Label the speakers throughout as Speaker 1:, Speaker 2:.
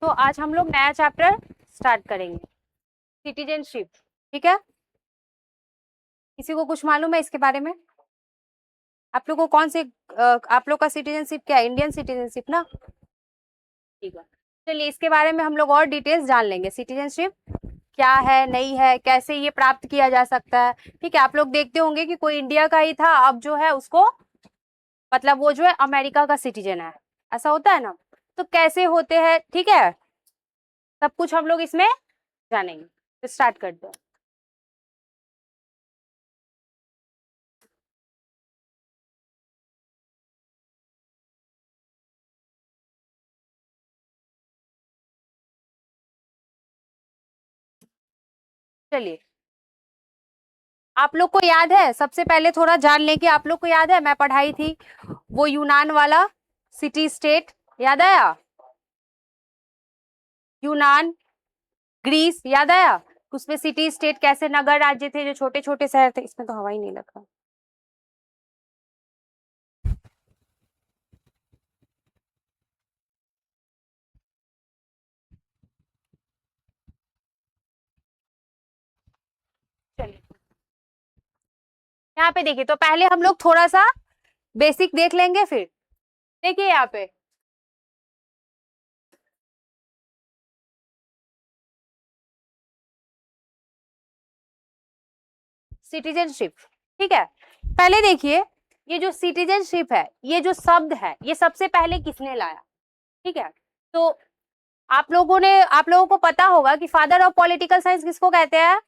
Speaker 1: तो आज हम लोग नया चैप्टर स्टार्ट करेंगे, सिटीजनशिप। ठीक है, किसी को कुछ मालूम है इसके बारे में? आप लोग को कौन से आप लोग का सिटीजनशिप क्या है? इंडियन सिटीजनशिप ना? ठीक है, चलिए इसके बारे में हम लोग और डिटेल्स जान लेंगे। सिटीजनशिप क्या है, नहीं है, कैसे ये प्राप्त किया जा सकता है। ठीक है, आप लोग देखते होंगे कि कोई इंडिया का ही था, अब जो है उसको मतलब वो जो है अमेरिका का सिटीजन है, ऐसा होता है ना। तो कैसे होते हैं, ठीक है, सब कुछ हम लोग इसमें जानेंगे। तो स्टार्ट करते हैं। चलिए, आप लोग को याद है, सबसे पहले थोड़ा जान लें कि आप लोग को याद है मैं पढ़ाई थी वो यूनान वाला सिटी स्टेट, याद आया? यूनान, ग्रीस, याद आया? उसमें सिटी स्टेट कैसे नगर राज्य थे, जो छोटे छोटे शहर थे। इसमें तो हवा ही नहीं लग रहा। चलिए यहाँ पे देखिए, तो पहले हम लोग थोड़ा सा बेसिक देख लेंगे, फिर देखिए यहाँ पे सिटीजनशिप। ठीक है, पहले देखिए ये जो सिटीजनशिप है, ये जो शब्द है, ये सबसे पहले किसने लाया? ठीक है, तो आप लोगों को पता होगा कि फादर ऑफ पॉलिटिकल साइंस किसको कहते हैं?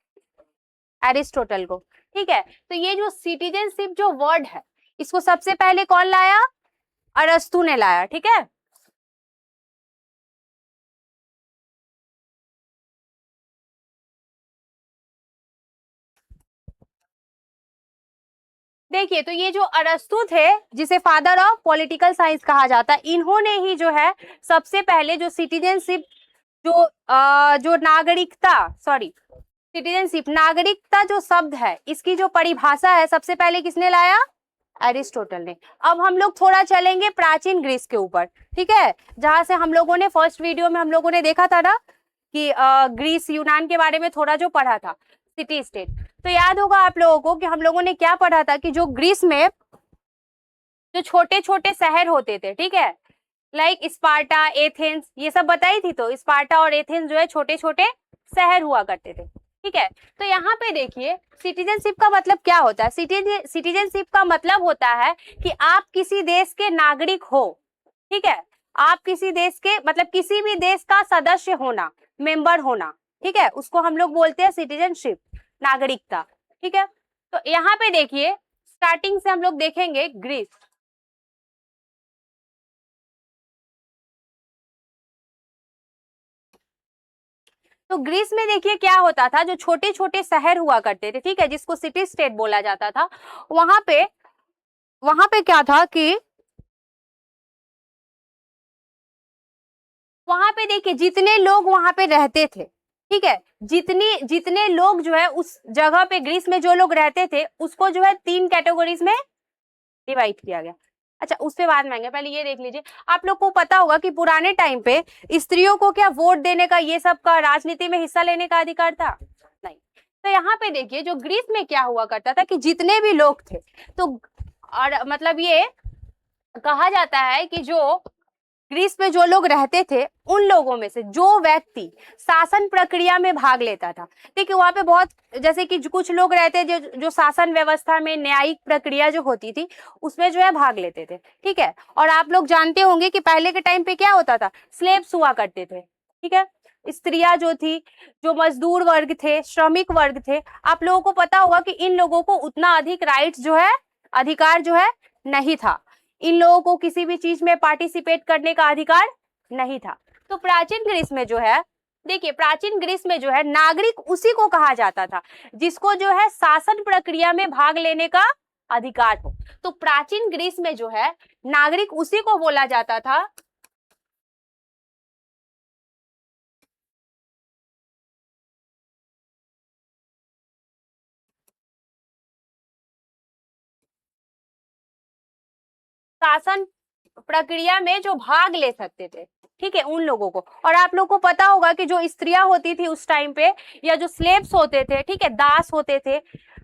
Speaker 1: एरिस्टोटल को। ठीक है, तो ये जो सिटीजनशिप जो वर्ड है, इसको सबसे पहले कौन लाया? अरस्तु ने लाया। ठीक है, देखिए तो ये जो अरस्तु थे, जिसे फादर ऑफ पॉलिटिकल साइंस कहा जाता है, इन्होंने ही जो है सबसे पहले जो सिटीजनशिप जो जो नागरिकता, सॉरी, सिटीजनशिप नागरिकता जो शब्द है, इसकी जो परिभाषा है, सबसे पहले किसने लाया? एरिस्टोटल ने। अब हम लोग थोड़ा चलेंगे प्राचीन ग्रीस के ऊपर। ठीक है, जहां से हम लोगों ने फर्स्ट वीडियो में हम लोगों ने देखा था ना कि ग्रीस यूनान के बारे में थोड़ा जो पढ़ा था, सिटी स्टेट। तो याद होगा आप लोगों को कि हम लोगों ने क्या पढ़ा था कि जो ग्रीस में जो छोटे छोटे शहर होते थे, ठीक है, लाइक स्पार्टा, एथेंस, ये सब बताई थी। तो स्पार्टा और एथेंस जो है छोटे छोटे शहर हुआ करते थे। ठीक है, तो यहाँ पे देखिए सिटीजनशिप का मतलब क्या होता है। सिटीजनशिप का मतलब होता है कि आप किसी देश के नागरिक हो। ठीक है, आप किसी देश के मतलब किसी भी देश का सदस्य होना, मेंबर होना। ठीक है, उसको हम लोग बोलते हैं सिटीजनशिप, नागरिकता। ठीक है, तो यहाँ पे देखिए स्टार्टिंग से हम लोग देखेंगे ग्रीस। तो ग्रीस में देखिए क्या होता था, जो छोटे छोटे शहर हुआ करते थे, ठीक है, जिसको सिटी स्टेट बोला जाता था, वहां पे क्या था कि वहां पे देखिए जितने लोग वहां पे रहते थे, ठीक है, जितने जितने लोग जो है उस जगह पे ग्रीस में जो लोग रहते थे, उसको जो है तीन कैटेगरीज में डिवाइड किया गया। अच्छा, उससे बाद में आएंगे, पहले ये देख लीजिए। आप लोग को पता होगा कि पुराने टाइम पे स्त्रियों को क्या वोट देने का, ये सब का, राजनीति में हिस्सा लेने का अधिकार था? नहीं। तो यहाँ पे देखिए जो ग्रीस में क्या हुआ करता था कि जितने भी लोग थे, तो और मतलब ये कहा जाता है कि जो ग्रीस में जो लोग रहते थे, उन लोगों में से जो व्यक्ति शासन प्रक्रिया में भाग लेता था, देखिए वहां पे बहुत, जैसे कि कुछ लोग रहते जो जो शासन व्यवस्था में न्यायिक प्रक्रिया जो होती थी, उसमें जो है भाग लेते थे। ठीक है, और आप लोग जानते होंगे कि पहले के टाइम पे क्या होता था, स्लेव्स हुआ करते थे। ठीक है, स्त्रियां जो थी, जो मजदूर वर्ग थे, श्रमिक वर्ग थे, आप लोगों को पता होगा कि इन लोगों को उतना अधिक राइट्स जो है, अधिकार जो है नहीं था। इन लोगों को किसी भी चीज में पार्टिसिपेट करने का अधिकार नहीं था। तो प्राचीन ग्रीस में जो है, देखिए प्राचीन ग्रीस में जो है नागरिक उसी को कहा जाता था जिसको जो है शासन प्रक्रिया में भाग लेने का अधिकार हो। तो प्राचीन ग्रीस में जो है नागरिक उसी को बोला जाता था शासन प्रक्रिया में जो भाग ले सकते थे। ठीक है, उन लोगों को। और आप लोग को पता होगा कि जो स्त्रियां होती थी उस टाइम पे, या जो स्लेव्स होते थे, ठीक है, दास होते थे,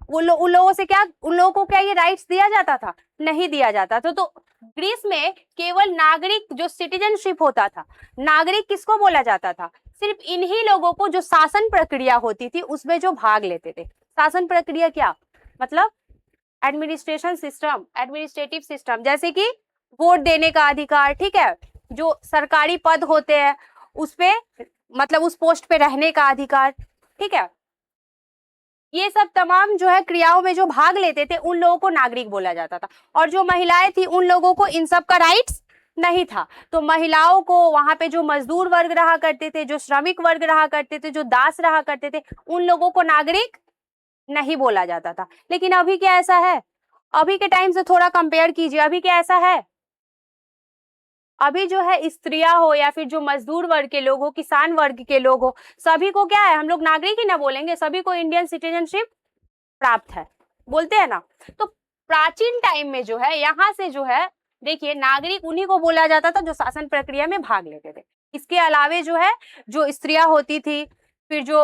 Speaker 1: उन लोगों से क्या, उन लोगों को क्या ये राइट्स दिया जाता था? नहीं दिया जाता था। तो ग्रीस में केवल नागरिक, जो सिटीजनशिप होता था, नागरिक किसको बोला जाता था? सिर्फ इन्हीं लोगों को जो शासन प्रक्रिया होती थी उसमें जो भाग लेते थे। शासन प्रक्रिया क्या मतलब? एडमिनिस्ट्रेशन सिस्टम, एडमिनिस्ट्रेटिव सिस्टम, जैसे कि वोट देने का अधिकार, ठीक है, जो सरकारी पद होते हैं उस पे, मतलब उस पोस्ट पे रहने का अधिकार, ठीक है, ये सब तमाम जो है क्रियाओं में जो भाग लेते थे उन लोगों को नागरिक बोला जाता था। और जो महिलाएं थी उन लोगों को इन सब का राइट्स नहीं था। तो महिलाओं को वहां पे जो मजदूर वर्ग रहा करते थे, जो श्रमिक वर्ग रहा करते थे, जो दास रहा करते थे, उन लोगों को नागरिक नहीं बोला जाता था। लेकिन अभी क्या ऐसा है? अभी के टाइम से थोड़ा कंपेयर कीजिए, अभी क्या ऐसा है? अभी जो है स्त्रियां हो या फिर जो मजदूर वर्ग के लोग हो, किसान वर्ग के लोग हो, सभी को क्या है, हम लोग नागरिक ही ना बोलेंगे, सभी को इंडियन सिटीजनशिप प्राप्त है, बोलते हैं ना। तो प्राचीन टाइम में जो है, यहाँ से जो है, देखिए, नागरिक उन्हीं को बोला जाता था जो शासन प्रक्रिया में भाग लेते थे। इसके अलावे जो है, जो स्त्रियां होती थी, फिर जो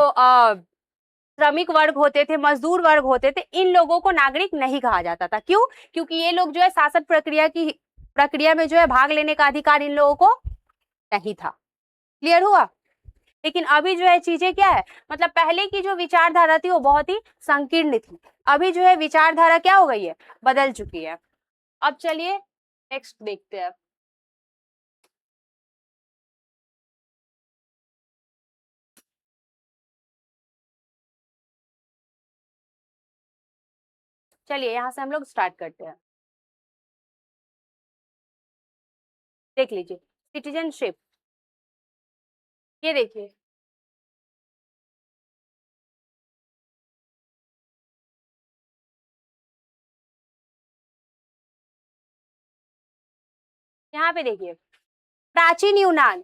Speaker 1: श्रमिक वर्ग होते थे, मजदूर वर्ग होते थे, इन लोगों को नागरिक नहीं कहा जाता था। क्यों? क्योंकि ये लोग जो है शासन प्रक्रिया में जो है भाग लेने का अधिकार इन लोगों को नहीं था। क्लियर हुआ? लेकिन अभी जो है चीजें क्या है, मतलब पहले की जो विचारधारा थी वो बहुत ही संकीर्ण थी, अभी जो है विचारधारा क्या हो गई है, बदल चुकी है। अब चलिए नेक्स्ट देखते हैं। चलिए यहां से हम लोग स्टार्ट करते हैं। देख लीजिए सिटीजनशिप, ये देखिए, यहाँ पे देखिए, प्राचीन यूनान,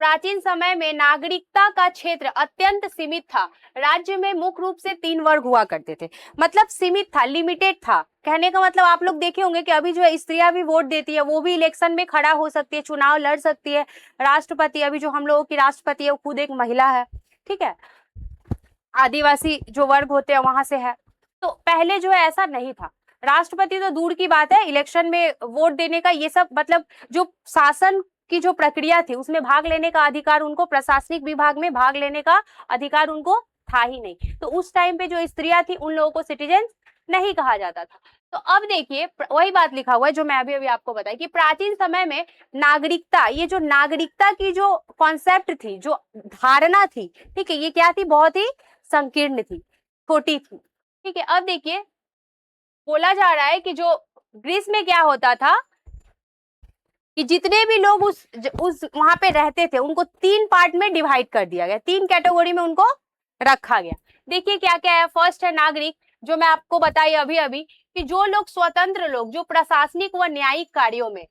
Speaker 1: प्राचीन समय में नागरिकता का क्षेत्र अत्यंत सीमित था। राज्य में मुख्य रूप से 3 वर्ग हुआ करते थे। मतलब सीमित था, लिमिटेड था। कहने का मतलब आप लोग देखे होंगे कि अभी जो है स्त्रियां भी वोट देती है, वो भी इलेक्शन में खड़ा हो सकती है, चुनाव लड़ सकती है। राष्ट्रपति, अभी जो हम लोगों की राष्ट्रपति है वो खुद एक महिला है, ठीक है, आदिवासी जो वर्ग होते हैं वहां से है। तो पहले जो है ऐसा नहीं था। राष्ट्रपति तो दूर की बात है, इलेक्शन में वोट देने का ये सब, मतलब जो शासन की जो प्रक्रिया थी उसमें भाग लेने का अधिकार उनको, प्रशासनिक विभाग में भाग लेने का अधिकार उनको था ही नहीं। तो उस टाइम पे जो स्त्रियां थी उन लोगों को सिटीजन नहीं कहा जाता था। तो अब देखिए वही बात लिखा हुआ है जो मैं अभी अभी आपको बताई कि प्राचीन समय में नागरिकता, ये जो नागरिकता की जो कॉन्सेप्ट थी, जो धारणा थी, ठीक है, ये क्या थी, बहुत ही संकीर्ण थी, छोटी थी, ठीक है। अब देखिए बोला जा रहा है कि जो ग्रीस में क्या होता था कि जितने भी लोग उस वहां पे रहते थे उनको 3 पार्ट में डिवाइड कर दिया गया, 3 कैटेगरी में उनको रखा गया। देखिए क्या क्या है। फर्स्ट है नागरिक, जो मैं आपको बताई अभी अभी कि जो लोग स्वतंत्र लोग, जो प्रशासनिक व न्यायिक कार्यों में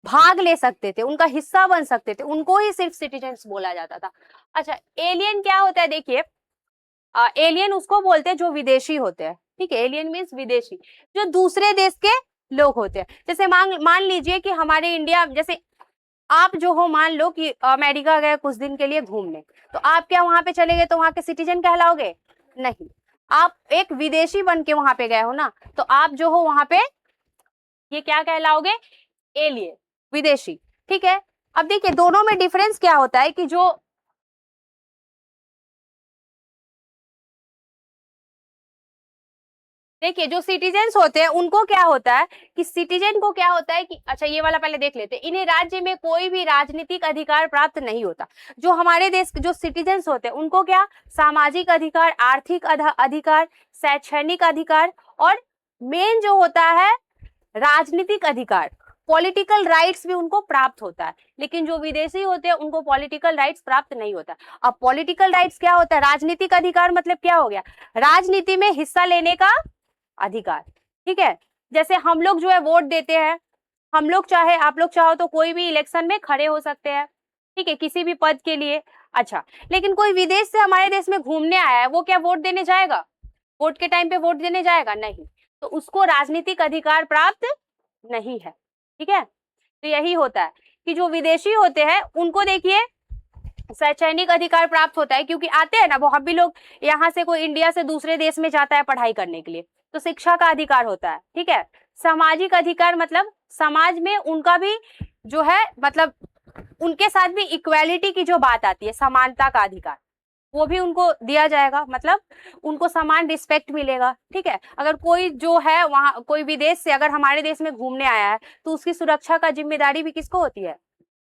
Speaker 1: भाग ले सकते थे, उनका हिस्सा बन सकते थे, उनको ही सिर्फ सिटीजन्स बोला जाता था। अच्छा, एलियन क्या होता है? देखिए एलियन उसको बोलते हैं जो विदेशी होते हैं, ठीक है, एलियन मीन्स विदेशी, जो दूसरे देश के लोग होते हैं। जैसे मान लीजिए कि हमारे इंडिया, जैसे आप जो हो, मान लो कि अमेरिका गए कुछ दिन के लिए घूमने, तो आप क्या वहां पे चले गए तो वहां के सिटीजन कहलाओगे? नहीं, आप एक विदेशी बन के वहां पे गए हो ना, तो आप जो हो वहां पे ये क्या कहलाओगे? एलियन, विदेशी, ठीक है। अब देखिए दोनों में डिफरेंस क्या होता है कि जो देखिए जो सिटीजन्स होते हैं उनको क्या होता है कि सिटीजन को क्या होता है कि, अच्छा ये वाला पहले देख लेते हैं, इन्हें राज्य में कोई भी राजनीतिक अधिकार प्राप्त नहीं होता। जो हमारे देश के जो सिटीजन्स होते हैं उनको क्या, सामाजिक अधिकार, आर्थिक अधिकार, शैक्षणिक अधिकार, और मेन जो होता है राजनीतिक अधिकार, पॉलिटिकल राइट्स भी उनको प्राप्त होता है। लेकिन जो विदेशी होते हैं उनको पॉलिटिकल राइट्स प्राप्त नहीं होता। अब पॉलिटिकल राइट्स क्या होता है? राजनीतिक अधिकार मतलब क्या हो गया? राजनीति में हिस्सा लेने का अधिकार, ठीक है। जैसे हम लोग जो है वोट देते हैं, हम लोग चाहे, आप लोग चाहो तो कोई भी इलेक्शन में खड़े हो सकते हैं, ठीक है, किसी भी पद के लिए। अच्छा, लेकिन कोई विदेश से हमारे देश में घूमने आया है, वो क्या वोट देने जाएगा? वोट के टाइम पे वोट देने जाएगा? नहीं। तो उसको राजनीतिक अधिकार प्राप्त नहीं है, ठीक है। तो यही होता है कि जो विदेशी होते हैं उनको देखिए शैक्षणिक अधिकार प्राप्त होता है, क्योंकि आते हैं ना बहुत भी लोग यहाँ से, कोई इंडिया से दूसरे देश में जाता है पढ़ाई करने के लिए, तो शिक्षा का अधिकार होता है। ठीक है, सामाजिक अधिकार मतलब समाज में उनका भी जो है, मतलब उनके साथ भी इक्वालिटी की जो बात आती है, समानता का अधिकार, वो भी उनको दिया जाएगा, मतलब उनको समान रिस्पेक्ट मिलेगा। ठीक है, अगर कोई जो है वहाँ, कोई विदेश से अगर हमारे देश में घूमने आया है तो उसकी सुरक्षा का जिम्मेदारी भी किसको होती है?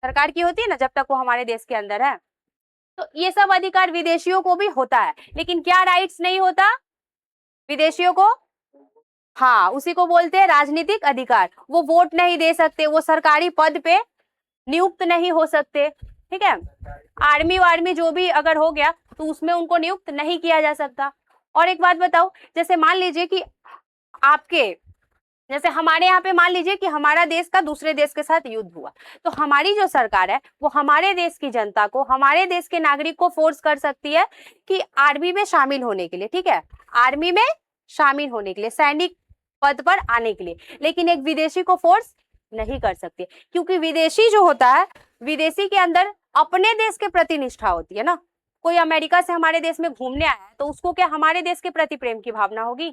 Speaker 1: सरकार की होती है ना, जब तक वो हमारे देश के अंदर है। तो ये सब अधिकार विदेशियों को भी होता है, लेकिन क्या राइट्स नहीं होता विदेशियों को? हाँ, उसी को बोलते हैं राजनीतिक अधिकार। वो वोट नहीं दे सकते, वो सरकारी पद पे नियुक्त नहीं हो सकते। ठीक है, आर्मी वार्मी जो भी अगर हो गया तो उसमें उनको नियुक्त नहीं किया जा सकता। और एक बात बताओ, जैसे मान लीजिए कि आपके, जैसे हमारे यहाँ पे मान लीजिए कि हमारा देश का दूसरे देश के साथ युद्ध हुआ, तो हमारी जो सरकार है वो हमारे देश की जनता को, हमारे देश के नागरिक को फोर्स कर सकती है कि आर्मी में शामिल होने के लिए। ठीक है, आर्मी में शामिल होने के लिए, सैनिक पद पर आने के लिए, लेकिन एक विदेशी को फोर्स नहीं कर सकती, क्योंकि विदेशी जो होता है, विदेशी के अंदर अपने देश के प्रति निष्ठा होती है ना। कोई अमेरिका से हमारे देश में घूमने आया है तो उसको क्या हमारे देश के प्रति प्रेम की भावना होगी?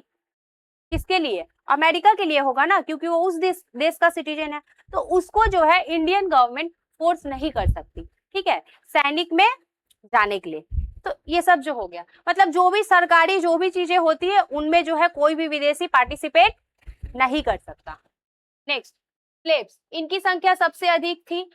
Speaker 1: किसके लिए? अमेरिका के लिए होगा ना, क्योंकि वो उस देश का सिटीजन है। तो उसको जो है इंडियन गवर्नमेंट फोर्स नहीं कर सकती, ठीक है, सैनिक में जाने के लिए। तो ये सब जो हो गया, मतलब जो भी सरकारी जो भी चीजें होती है उनमें जो है कोई भी विदेशी पार्टिसिपेट नहीं कर सकता। नेक्स्ट, स्लेव्स, इनकी संख्या सबसे अधिक थी।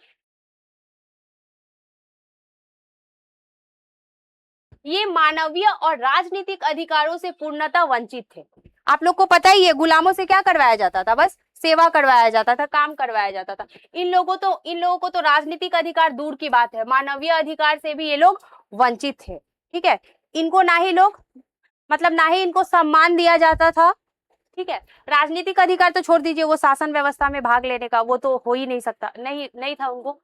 Speaker 1: ये मानवीय और राजनीतिक अधिकारों से पूर्णतः वंचित थे। आप लोग को पता ही है, गुलामों से क्या करवाया जाता था? बस सेवा करवाया जाता था, काम करवाया जाता था। इन लोगों को तो राजनीतिक अधिकार दूर की बात है, मानवीय अधिकार से भी ये लोग वंचित थे। ठीक है, इनको ना ही लोग, मतलब ना ही इनको सम्मान दिया जाता था। ठीक है, राजनीतिक अधिकार तो छोड़ दीजिए, वो शासन व्यवस्था में भाग लेने का वो तो हो ही नहीं सकता, नहीं था उनको।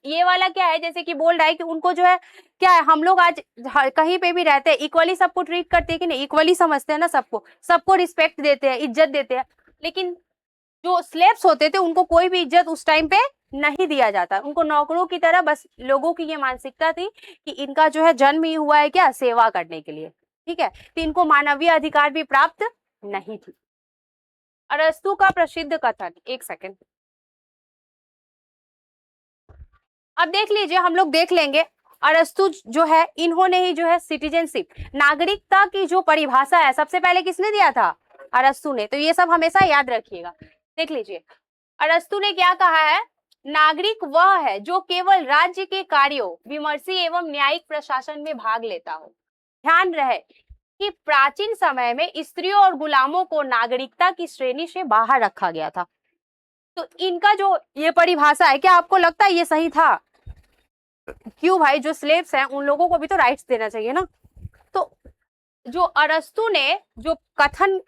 Speaker 1: ये वाला क्या है, जैसे कि बोल रहा है कि उनको जो है क्या है, हम लोग आज कहीं पे भी रहते हैं इक्वली सबको ट्रीट करते हैं कि नहीं? इक्वली समझते हैं ना, सबको रिस्पेक्ट देते हैं, इज्जत देते हैं। लेकिन जो स्लेव्स होते थे उनको कोई भी इज्जत उस टाइम पे नहीं दिया जाता, उनको नौकरों की तरह। बस लोगों की ये मानसिकता थी कि इनका जो है जन्म ही हुआ है क्या, सेवा करने के लिए। ठीक है, तो इनको मानवीय अधिकार भी प्राप्त नहीं थी। अरस्तु का प्रसिद्ध कथन, एक सेकेंड, अब देख लीजिए, हम लोग देख लेंगे। अरस्तु जो है, इन्होंने ही जो है सिटीजनशिप, नागरिकता की जो परिभाषा है, सबसे पहले किसने दिया था? अरस्तु ने। तो ये सब हमेशा याद रखिएगा। देख लीजिए, अरस्तु ने क्या कहा है? नागरिक वह है जो केवल राज्य के कार्यों, विमर्शी एवं न्यायिक प्रशासन में भाग लेता हो। ध्यान रहे कि प्राचीन समय में स्त्रियों और गुलामों को नागरिकता की श्रेणी से बाहर रखा गया था। तो इनका जो ये परिभाषा है, क्या आपको लगता है ये सही था? क्यों भाई, जो स्लेव्स हैं उन लोगों को भी तो राइट्स देना चाहिए ना। तो जो अरस्तु ने जो कथन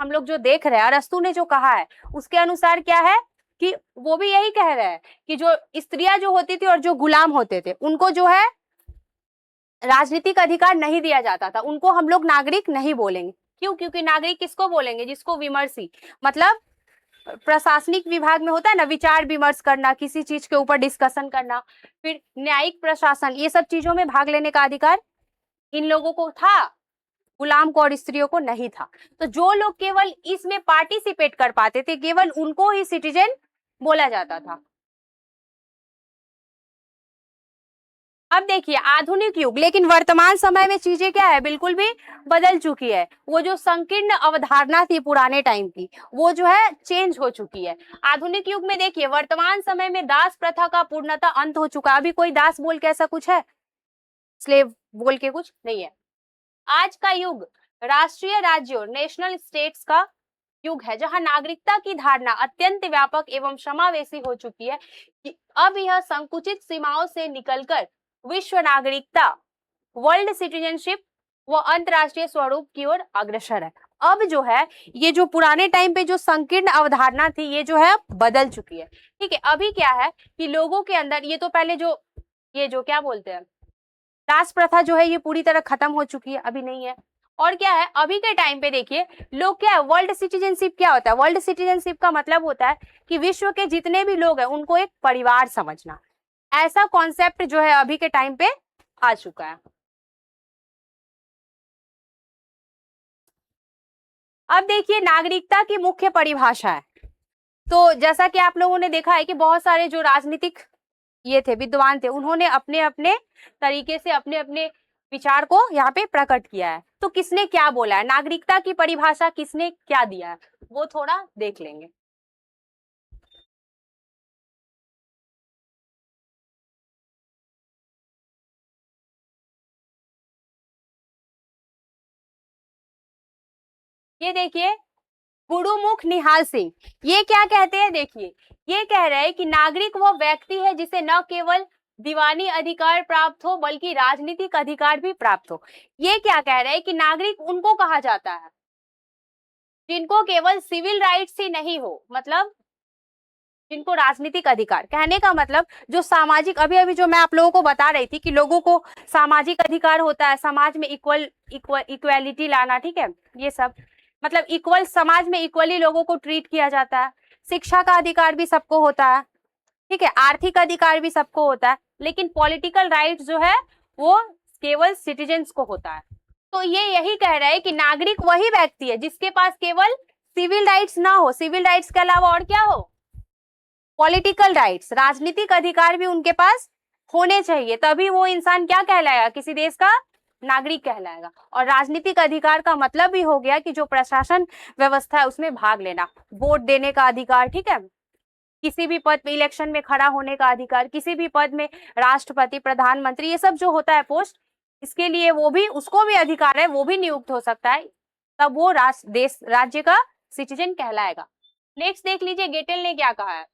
Speaker 1: हम लोग जो देख रहे हैं, अरस्तु ने जो कहा है उसके अनुसार क्या है कि वो भी यही कह रहे हैं कि जो स्त्रियां जो होती थी और जो गुलाम होते थे उनको जो है राजनीतिक अधिकार नहीं दिया जाता था, उनको हम लोग नागरिक नहीं बोलेंगे। क्यों? क्योंकि नागरिक किसको बोलेंगे? जिसको विमर्शी, मतलब प्रशासनिक विभाग में होता है ना, विचार विमर्श करना, किसी चीज के ऊपर डिस्कशन करना, फिर न्यायिक प्रशासन, ये सब चीजों में भाग लेने का अधिकार इन लोगों को था, गुलाम को और स्त्रियों को नहीं था। तो जो लोग केवल इसमें पार्टिसिपेट कर पाते थे, केवल उनको ही सिटीजन बोला जाता था। अब देखिए आधुनिक युग, लेकिन वर्तमान समय में चीजें क्या है, बिल्कुल भी बदल चुकी है। वो जो संकीर्ण अवधारणा थी पुराने टाइम की, वो जो है चेंज हो चुकी है। आधुनिक युग में देखिए, वर्तमान समय में दास प्रथा का पूर्णतः अंत हो चुका है। अभी कोई दास बोल के ऐसा कुछ है? स्लेव बोल के कुछ नहीं है। आज का युग राष्ट्रीय राज्यों, नेशनल स्टेट्स का युग है, जहां नागरिकता की धारणा अत्यंत व्यापक एवं समावेशी हो चुकी है कि अब यह संकुचित सीमाओं से निकलकर विश्व नागरिकता, वर्ल्ड सिटीजनशिप व अंतरराष्ट्रीय स्वरूप की ओर अग्रसर है। अब जो है ये जो पुराने टाइम पे जो संकीर्ण अवधारणा थी, ये जो है बदल चुकी है। ठीक है, अभी क्या है कि लोगों के अंदर, ये तो पहले जो ये जो क्या बोलते हैं, दास प्रथा जो है ये पूरी तरह खत्म हो चुकी है, अभी नहीं है। और क्या है अभी के टाइम पे देखिए लोग क्या है, वर्ल्ड सिटीजनशिप क्या होता है, वर्ल्ड सिटीजनशिप का मतलब होता है कि विश्व के जितने भी लोग हैं उनको एक परिवार समझना, ऐसा कॉन्सेप्ट जो है अभी के टाइम पे आ चुका है। अब देखिए नागरिकता की मुख्य परिभाषा है, तो जैसा कि आप लोगों ने देखा है कि बहुत सारे जो राजनीतिक ये थे विद्वान थे उन्होंने अपने अपने तरीके से अपने अपने विचार को यहाँ पे प्रकट किया है। तो किसने क्या बोला है, नागरिकता की परिभाषा किसने क्या दिया है, वो थोड़ा देख लेंगे। ये देखिए गुरुमुख निहाल सिंह, ये क्या कहते हैं, देखिए ये कह रहे हैं कि नागरिक वो व्यक्ति है जिसे न केवल दीवानी अधिकार प्राप्त हो बल्कि राजनीतिक अधिकार भी प्राप्त हो। ये क्या कह रहे हैं कि नागरिक उनको कहा जाता है जिनको केवल सिविल राइट्स ही नहीं हो, मतलब जिनको राजनीतिक अधिकार, कहने का मतलब जो सामाजिक, अभी अभी जो मैं आप लोगों को बता रही थी कि लोगों को सामाजिक अधिकार होता है, समाज में इक्वलिटी लाना, ठीक है, ये सब मतलब इक्वल, समाज में इक्वली लोगों को ट्रीट किया जाता है, शिक्षा का अधिकार भी सबको होता है, ठीक है, आर्थिक अधिकार भी सबको होता है, लेकिन पॉलिटिकल राइट जो है वो केवल सिटीजन्स को होता है। तो ये यही कह रहा है कि नागरिक वही व्यक्ति है जिसके पास केवल सिविल राइट्स ना हो, सिविल राइट्स के अलावा और क्या हो, पॉलिटिकल राइट्स, राजनीतिक अधिकार भी उनके पास होने चाहिए, तभी वो इंसान क्या कहलाएगा, किसी देश का नागरिक कहलाएगा। और राजनीतिक अधिकार का मतलब भी हो गया कि जो प्रशासन व्यवस्था है उसमें भाग लेना, वोट देने का अधिकार, ठीक है, किसी भी पद पे इलेक्शन में खड़ा होने का अधिकार, किसी भी पद में राष्ट्रपति, प्रधानमंत्री, ये सब जो होता है पोस्ट, इसके लिए वो भी, उसको भी अधिकार है, वो भी नियुक्त हो सकता है, तब वो देश राज्य का सिटीजन कहलाएगा। नेक्स्ट देख लीजिए गेटेल ने क्या कहा है,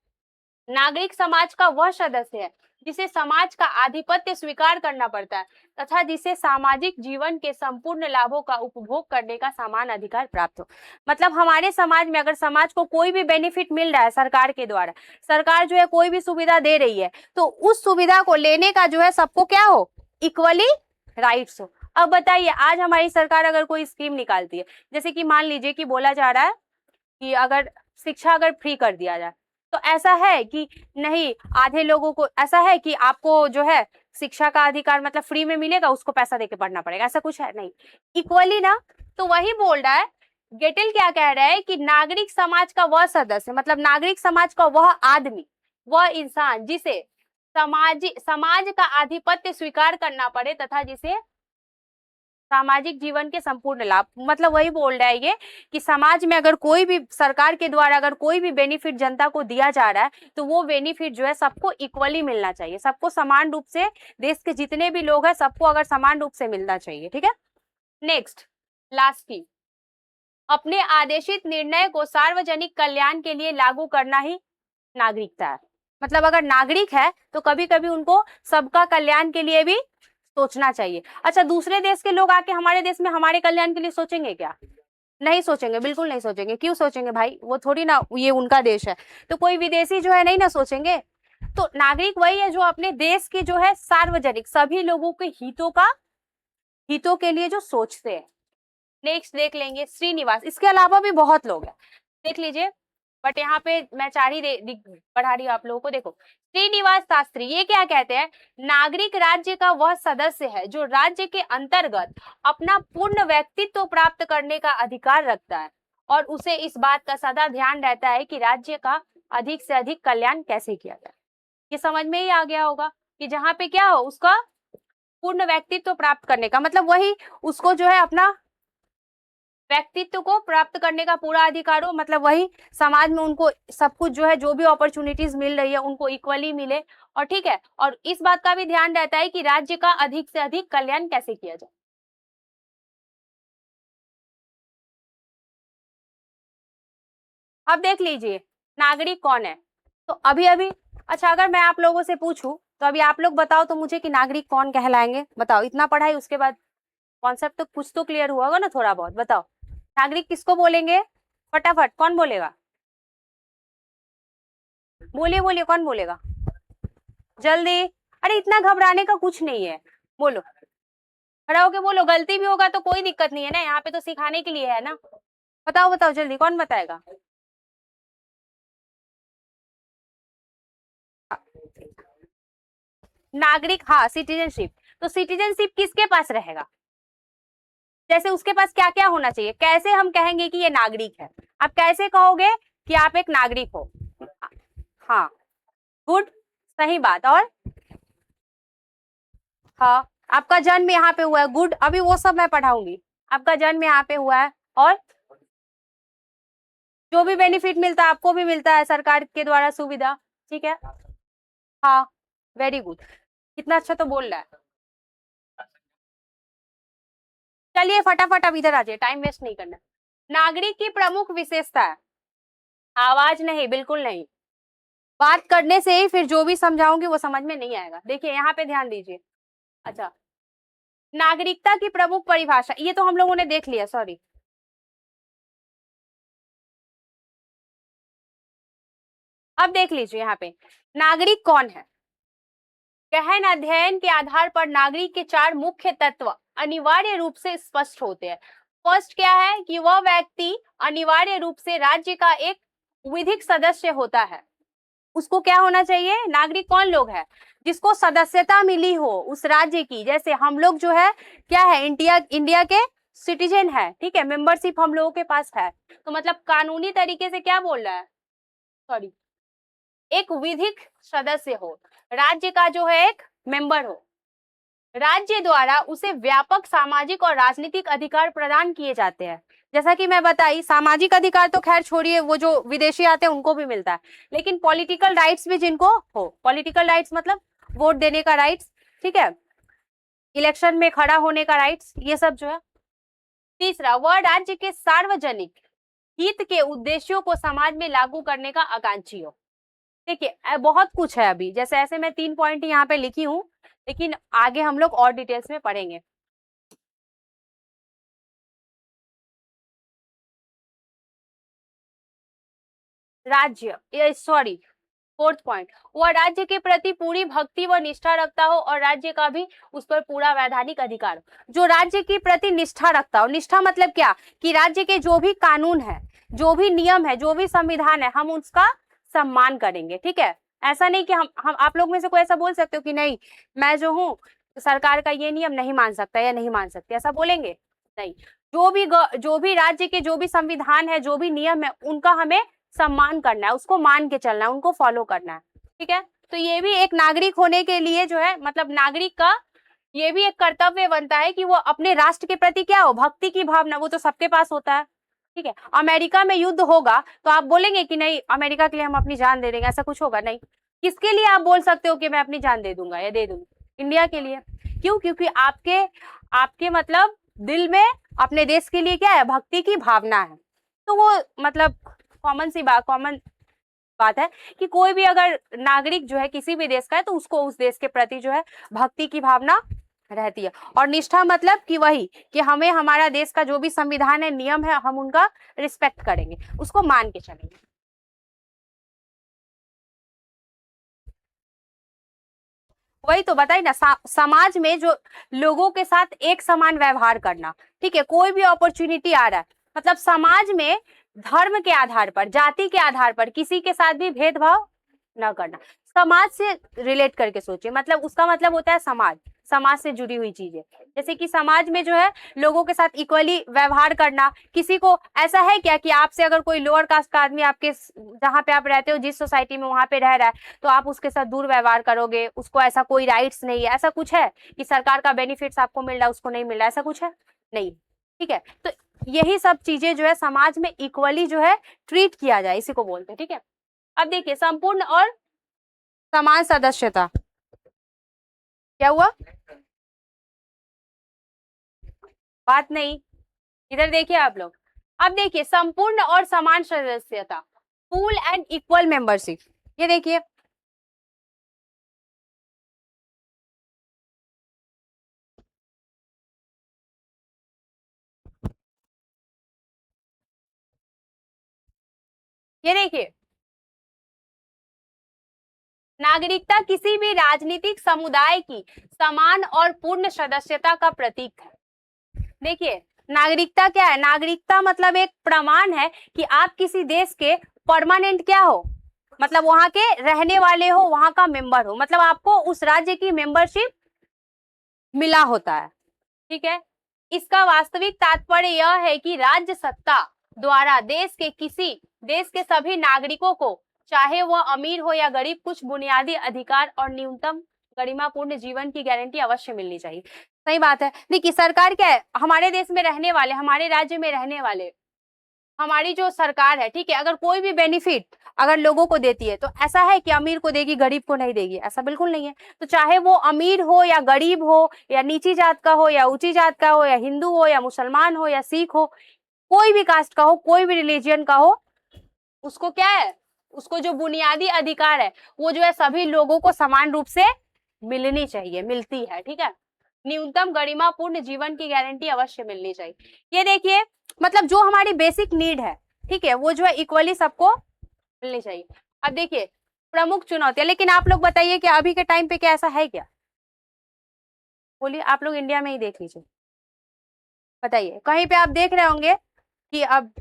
Speaker 1: नागरिक समाज का वह सदस्य है जिसे समाज का आधिपत्य स्वीकार करना पड़ता है तथा जिसे सामाजिक जीवन के संपूर्ण लाभों का उपभोग करने का समान अधिकार प्राप्त हो। मतलब हमारे समाज में अगर समाज को कोई भी बेनिफिट मिल रहा है सरकार के द्वारा, सरकार जो है कोई भी सुविधा दे रही है, तो उस सुविधा को लेने का जो है सबको क्या हो, इक्वली राइट्स हो। अब बताइए आज हमारी सरकार अगर कोई स्कीम निकालती है, जैसे कि मान लीजिए कि बोला जा रहा है कि अगर शिक्षा अगर फ्री कर दिया जाए, तो ऐसा है कि नहीं, आधे लोगों को ऐसा है कि आपको जो है शिक्षा का अधिकार मतलब फ्री में मिलेगा, उसको पैसा देके पढ़ना पड़ेगा, ऐसा कुछ है नहीं, इक्वली ना। तो वही बोल रहा है गेटेल, क्या कह रहा है कि नागरिक समाज का वह सदस्य, मतलब नागरिक समाज का वह आदमी, वह इंसान जिसे समाज का आधिपत्य स्वीकार करना पड़े तथा जिसे सामाजिक जीवन के संपूर्ण लाभ, मतलब वही बोल रहा है ये कि समाज में अगर कोई भी सरकार के द्वारा अगर कोई भी बेनिफिट जनता को दिया जा रहा है तो वो बेनिफिट जो है सबको इक्वली मिलना चाहिए, सबको समान रूप से, देश के जितने भी लोग हैं सबको अगर समान रूप से मिलना चाहिए, ठीक है। नेक्स्ट लास्ट की, अपने आदेशित निर्णय को सार्वजनिक कल्याण के लिए लागू करना ही नागरिकता है। मतलब अगर नागरिक है तो कभी कभी उनको सबका कल्याण के लिए भी सोचना चाहिए। अच्छा, दूसरे देश के लोग आके हमारे देश में हमारे कल्याण के लिए सोचेंगे क्या, नहीं सोचेंगे, बिल्कुल नहीं सोचेंगे। क्यों सोचेंगे भाई, वो थोड़ी ना, ये उनका देश है, तो कोई विदेशी जो है नहीं ना सोचेंगे। तो नागरिक वही है जो अपने देश के जो है सार्वजनिक सभी लोगों के हितों के लिए जो सोचते हैं। नेक्स्ट देख लेंगे श्रीनिवास, इसके अलावा भी बहुत लोग हैं, देख लीजिए, बट यहाँ पे मैं चार ही पढ़ा रही हूँ आप लोगों को। देखो श्रीनिवास शास्त्री ये क्या कहते हैं, नागरिक राज्य का वह सदस्य है जो राज्य के अंतर्गत अपना पूर्ण व्यक्तित्व प्राप्त करने का अधिकार रखता है और उसे इस बात का सदा ध्यान रहता है कि राज्य का अधिक से अधिक कल्याण कैसे किया जाए। ये समझ में ही आ गया होगा कि जहाँ पे क्या हो, उसका पूर्ण व्यक्तित्व प्राप्त करने का मतलब वही, उसको जो है अपना व्यक्तित्व को प्राप्त करने का पूरा अधिकार हो, मतलब वही समाज में उनको सब कुछ जो है, जो भी अपॉर्चुनिटीज मिल रही है उनको इक्वली मिले, और ठीक है, और इस बात का भी ध्यान रहता है कि राज्य का अधिक से अधिक कल्याण कैसे किया जाए। अब देख लीजिए नागरिक कौन है, तो अभी अभी, अच्छा अगर मैं आप लोगों से पूछूं तो अभी आप लोग बताओ तो मुझे कि नागरिक कौन कहलाएंगे, बताओ, इतना पढ़ाई उसके बाद कॉन्सेप्ट तो कुछ तो क्लियर हुआ होगा ना थोड़ा बहुत, बताओ नागरिक किसको बोलेंगे, फटाफट कौन बोलेगा, बोलिए बोलिए, कौन बोलेगा जल्दी, अरे इतना घबराने का कुछ नहीं है, बोलो। खड़ा होके बोलो, गलती भी होगा तो कोई दिक्कत नहीं है ना, यहाँ पे तो सिखाने के लिए है ना। बताओ बताओ जल्दी, कौन बताएगा? नागरिक, हाँ सिटीजनशिप। तो सिटीजनशिप किसके पास रहेगा? जैसे उसके पास क्या क्या होना चाहिए, कैसे हम कहेंगे कि ये नागरिक है? आप कैसे कहोगे कि आप एक नागरिक हो? हाँ, गुड, सही बात। और हाँ, आपका जन्म यहाँ पे हुआ है, गुड, अभी वो सब मैं पढ़ाऊंगी। आपका जन्म यहाँ पे हुआ है, और जो भी बेनिफिट मिलता है आपको भी मिलता है सरकार के द्वारा सुविधा, ठीक है। हाँ, वेरी गुड, कितना अच्छा तो बोल रहा है। चलिए फटाफट अब इधर आ जाइए, टाइम वेस्ट नहीं करना। नागरिक की प्रमुख विशेषता है, आवाज नहीं, बिल्कुल नहीं। बात करने से ही फिर जो भी समझाऊंगी वो समझ में नहीं आएगा। देखिए यहाँ पे ध्यान दीजिए। अच्छा, नागरिकता की प्रमुख परिभाषा, ये तो हम लोगों ने देख लिया, सॉरी। अब देख लीजिए यहाँ पे, नागरिक कौन है। गहन अध्ययन के आधार पर नागरिक के चार मुख्य तत्व अनिवार्य रूप से स्पष्ट होते हैं। फर्स्ट क्या है कि वह व्यक्ति अनिवार्य रूप से राज्य का एक विधिक सदस्य होता है। उसको क्या होना चाहिए? नागरिक कौन लोग है? जिसको सदस्यता मिली हो उस राज्य की, जैसे हम लोग जो है क्या है, इंडिया इंडिया के सिटीजन है, ठीक है, मेंबरशिप हम लोगों के पास है। तो मतलब कानूनी तरीके से क्या बोल रहा है, सॉरी, एक विधिक सदस्य हो, राज्य का जो है एक मेंबर हो, राज्य द्वारा उसे व्यापक सामाजिक और राजनीतिक अधिकार प्रदान किए जाते हैं। जैसा कि मैं बताई, सामाजिक अधिकार तो खैर छोड़िए, वो जो विदेशी आते हैं उनको भी मिलता है, लेकिन पॉलिटिकल राइट्स भी जिनको हो, पॉलिटिकल राइट्स मतलब वोट देने का राइट्स, ठीक है, इलेक्शन में खड़ा होने का राइट्स, ये सब जो है। तीसरा, वह राज्य के सार्वजनिक हित के उद्देश्यों को समाज में लागू करने का आकांक्षी हो। देखिए बहुत कुछ है अभी, जैसे ऐसे मैं 3 पॉइंट यहाँ पे लिखी हूँ, लेकिन आगे हम लोग और डिटेल्स में पढ़ेंगे। राज्य, सॉरी, फोर्थ पॉइंट, वह राज्य के प्रति पूरी भक्ति व निष्ठा रखता हो और राज्य का भी उस पर पूरा वैधानिक अधिकार हो। जो राज्य के प्रति निष्ठा रखता हो, निष्ठा मतलब क्या, कि राज्य के जो भी कानून है, जो भी नियम है, जो भी संविधान है, हम उसका सम्मान करेंगे, ठीक है। ऐसा नहीं कि हम आप लोग में से कोई ऐसा बोल सकते हो कि नहीं, मैं जो हूँ सरकार का ये नियम नहीं मान सकता या नहीं मान सकती, ऐसा बोलेंगे नहीं। जो भी राज्य के जो भी संविधान है, जो भी नियम है, उनका हमें सम्मान करना है, उसको मान के चलना है, उनको फॉलो करना है, ठीक है। तो ये भी एक नागरिक होने के लिए जो है, मतलब नागरिक का ये भी एक कर्तव्य बनता है कि वो अपने राष्ट्र के प्रति क्या हो, भक्ति की भावना, वो तो सबके पास होता है, ठीक है। अमेरिका में युद्ध होगा तो आप बोलेंगे कि नहीं अमेरिका के लिए हम अपनी जान दे देंगे, ऐसा कुछ होगा नहीं। किसके लिए आप बोल सकते हो कि मैं अपनी जान दे दूंगा या दे दूंगी? इंडिया के लिए। क्यों? क्योंकि आपके आपके मतलब दिल में अपने देश के लिए क्या है, भक्ति की भावना है। तो वो मतलब कॉमन बात है कि कोई भी अगर नागरिक जो है किसी भी देश का है तो उसको उस देश के प्रति जो है भक्ति की भावना रहती है। और निष्ठा मतलब कि वही कि हमें हमारा देश का जो भी संविधान है, नियम है, हम उनका रिस्पेक्ट करेंगे, उसको मान के चलेंगे। वही तो बताइए ना, समाज में जो लोगों के साथ एक समान व्यवहार करना, ठीक है, कोई भी अपॉर्चुनिटी आ रहा है, मतलब समाज में धर्म के आधार पर, जाति के आधार पर किसी के साथ भी भेदभाव न करना। समाज से रिलेट करके सोचिए, मतलब उसका मतलब होता है समाज, समाज से जुड़ी हुई चीजें, जैसे कि समाज में जो है लोगों के साथ इक्वली व्यवहार करना। किसी को ऐसा है क्या कि आपसे अगर कोई लोअर कास्ट का आदमी आपके जहाँ पे आप रहते हो, जिस सोसाइटी में वहां पे रह रहा है, तो आप उसके साथ दुर्व्यवहार करोगे, उसको ऐसा कोई राइट्स नहीं है, ऐसा कुछ है कि सरकार का बेनिफिट्स आपको मिल रहा है उसको नहीं मिल रहा है, ऐसा कुछ है नहीं, ठीक है। तो यही सब चीजें जो है समाज में इक्वली जो है ट्रीट किया जाए, इसी को बोलते हैं, ठीक है। अब देखिए संपूर्ण और समान सदस्यता, क्या हुआ, बात नहीं, इधर देखिए आप लोग। अब देखिए संपूर्ण और समान सदस्यता, फुल एंड इक्वल मेंबरशिप, ये देखिए, ये देखिए, नागरिकता किसी भी राजनीतिक समुदाय की समान और पूर्ण सदस्यता का प्रतीक है। देखिए नागरिकता क्या है, नागरिकता मतलब एक प्रमाण है कि आप किसी देश के परमानेंट क्या हो, मतलब वहां के रहने वाले हो, वहां का मेंबर हो, मतलब आपको उस राज्य की मेंबरशिप मिला होता है। ठीक है, इसका वास्तविक तात्पर्य यह है कि राज्य सत्ता द्वारा देश के सभी नागरिकों को, चाहे वह अमीर हो या गरीब, कुछ बुनियादी अधिकार और न्यूनतम गरिमापूर्ण जीवन की गारंटी अवश्य मिलनी चाहिए। सही बात है। देखिए सरकार क्या है, हमारे देश में रहने वाले, हमारे राज्य में रहने वाले, हमारी जो सरकार है, ठीक है, अगर कोई भी बेनिफिट अगर लोगों को देती है तो ऐसा है कि अमीर को देगी गरीब को नहीं देगी, ऐसा बिल्कुल नहीं है। तो चाहे वो अमीर हो या गरीब हो या नीची जात का हो या ऊंची जात का हो या हिंदू हो या मुसलमान हो या सिख हो, कोई भी कास्ट का हो, कोई भी रिलीजियन का हो, उसको क्या है, उसको जो बुनियादी अधिकार है वो जो है सभी लोगों को समान रूप से मिलनी चाहिए, मिलती है। ठीक है, न्यूनतम गरिमापूर्ण जीवन की गारंटी अवश्य मिलनी चाहिए। ये देखिए मतलब जो हमारी बेसिक नीड है, ठीक है, वो जो है इक्वली सबको मिलनी चाहिए। अब देखिए प्रमुख चुनौतियां, लेकिन आप लोग बताइए कि अभी के टाइम पे क्या ऐसा है क्या? बोलिए, आप लोग इंडिया में ही देख लीजिए, बताइए कहीं पे आप देख रहे होंगे कि अब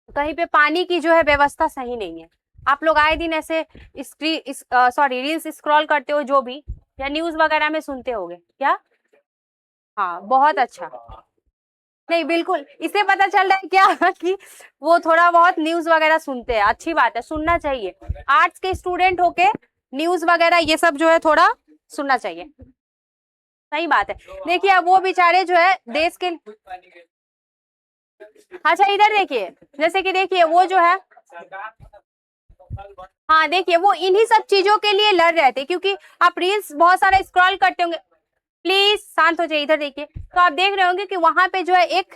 Speaker 1: कहीं पे पानी की जो है व्यवस्था सही नहीं है। आप लोग आए दिन ऐसे रील्स स्क्रॉल करते हो जो भी, या न्यूज वगैरह में सुनते होगे क्या? हाँ बहुत अच्छा, नहीं बिल्कुल, इससे पता चल रहा है क्या कि वो थोड़ा बहुत न्यूज वगैरह सुनते हैं, अच्छी बात है, सुनना चाहिए। आर्ट्स के स्टूडेंट होके न्यूज वगैरह ये सब जो है थोड़ा सुनना चाहिए, सही बात है। देखिए अब वो बेचारे जो है देश के, अच्छा इधर देखिए, जैसे कि देखिए वो जो है, हाँ देखिए वो इन्हीं सब चीजों के लिए लड़ रहे थे, क्योंकि आप रील्स बहुत सारा स्क्रॉल करते होंगे, प्लीज शांत हो जाइए, इधर देखिए, तो आप देख रहे होंगे कि वहां पे जो है एक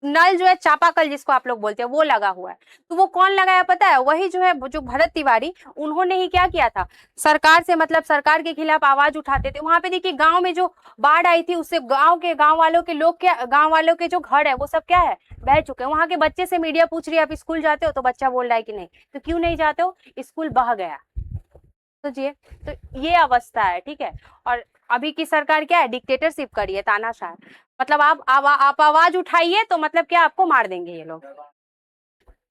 Speaker 1: नल जो है, चापाकल जिसको आप लोग बोलते हैं, वो लगा हुआ है। तो वो कौन लगाया पता है? वही जो है, जो भरत तिवारी, उन्होंने ही क्या किया था, सरकार से मतलब सरकार के खिलाफ आवाज उठाते थे। वहां पे देखिए गांव में जो बाढ़ आई थी, उससे गांव वालों के लोग क्या, गांव वालों के जो घर है वो सब क्या है, बह चुके हैं। वहां के बच्चे से मीडिया पूछ रही है आप स्कूल जाते हो, तो बच्चा बोल रहा है कि नहीं। तो क्यों नहीं जाते हो? स्कूल बह गया। सोचिए, तो ये अवस्था है। ठीक है, और अभी की सरकार क्या है, डिक्टेटरशिप करी है, तानाशाह। मतलब आप आवाज उठाइए तो मतलब क्या, आपको मार देंगे ये लोग।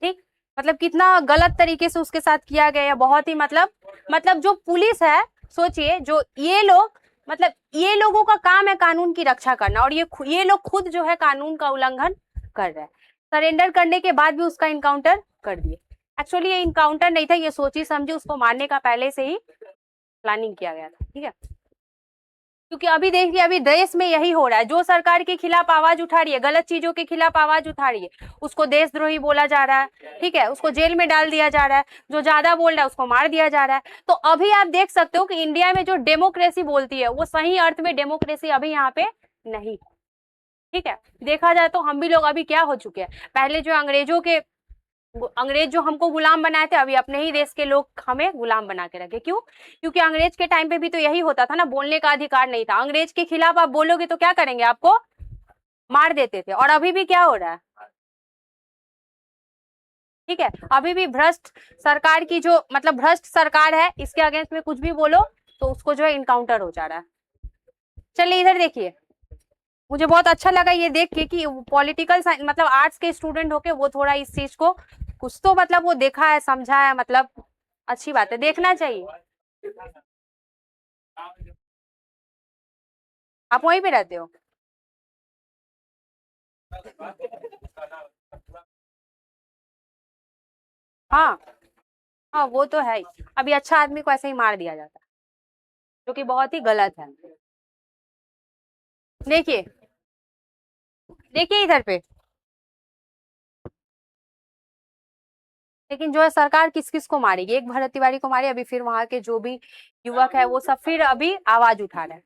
Speaker 1: ठीक, मतलब कितना गलत तरीके से उसके साथ किया गया है, बहुत ही मतलब जो पुलिस है, सोचिए, जो ये लोग, मतलब ये लोगों का काम है कानून की रक्षा करना, और ये लोग खुद जो है कानून का उल्लंघन कर रहे हैं। सरेंडर करने के बाद भी उसका इनकाउंटर कर दिए। एक्चुअली ये इनकाउंटर नहीं था, ये सोची समझी उसको मारने का पहले से ही प्लानिंग किया गया था। ठीक है, क्योंकि अभी देखिए अभी देश में यही हो रहा है, जो सरकार के खिलाफ आवाज उठा रही है, गलत चीजों के खिलाफ आवाज उठा रही है, उसको देशद्रोही बोला जा रहा है। ठीक है, उसको जेल में डाल दिया जा रहा है, जो ज्यादा बोल रहा है उसको मार दिया जा रहा है। तो अभी आप देख सकते हो कि इंडिया में जो डेमोक्रेसी बोलती है, वो सही अर्थ में डेमोक्रेसी अभी यहाँ पे नहीं। ठीक है, देखा जाए तो हम भी लोग अभी क्या हो चुके हैं, पहले जो अंग्रेज जो हमको गुलाम बनाए थे, अभी अपने ही देश के लोग हमें गुलाम बना के रखे। क्यों? क्योंकि अंग्रेज के टाइम पे भी तो यही होता था ना, बोलने का अधिकार नहीं था। अंग्रेज के खिलाफ आप बोलोगे तो क्या करेंगे, आपको मार देते थे। और अभी भी क्या हो रहा है, ठीक है, अभी भी भ्रष्ट सरकार की जो मतलब भ्रष्ट सरकार है, इसके अगेंस्ट में कुछ भी बोलो तो उसको जो है इनकाउंटर हो जा रहा है। चलिए इधर देखिए, मुझे बहुत अच्छा लगा ये देख के कि पॉलिटिकल मतलब आर्ट्स के स्टूडेंट होके वो थोड़ा इस चीज को कुछ तो मतलब वो देखा है, समझा है, मतलब अच्छी बात है, देखना चाहिए। आप वहीं पे रहते हो? हाँ हाँ, वो तो है ही। अभी अच्छा आदमी को ऐसे ही मार दिया जाता है, जो कि बहुत ही गलत है। देखिए देखिए इधर पे, लेकिन जो है सरकार किस किस को मारेगी, एक भरत तिवारी को मारी, अभी फिर वहां के जो भी युवक है वो सब फिर अभी आवाज उठा रहे हैं।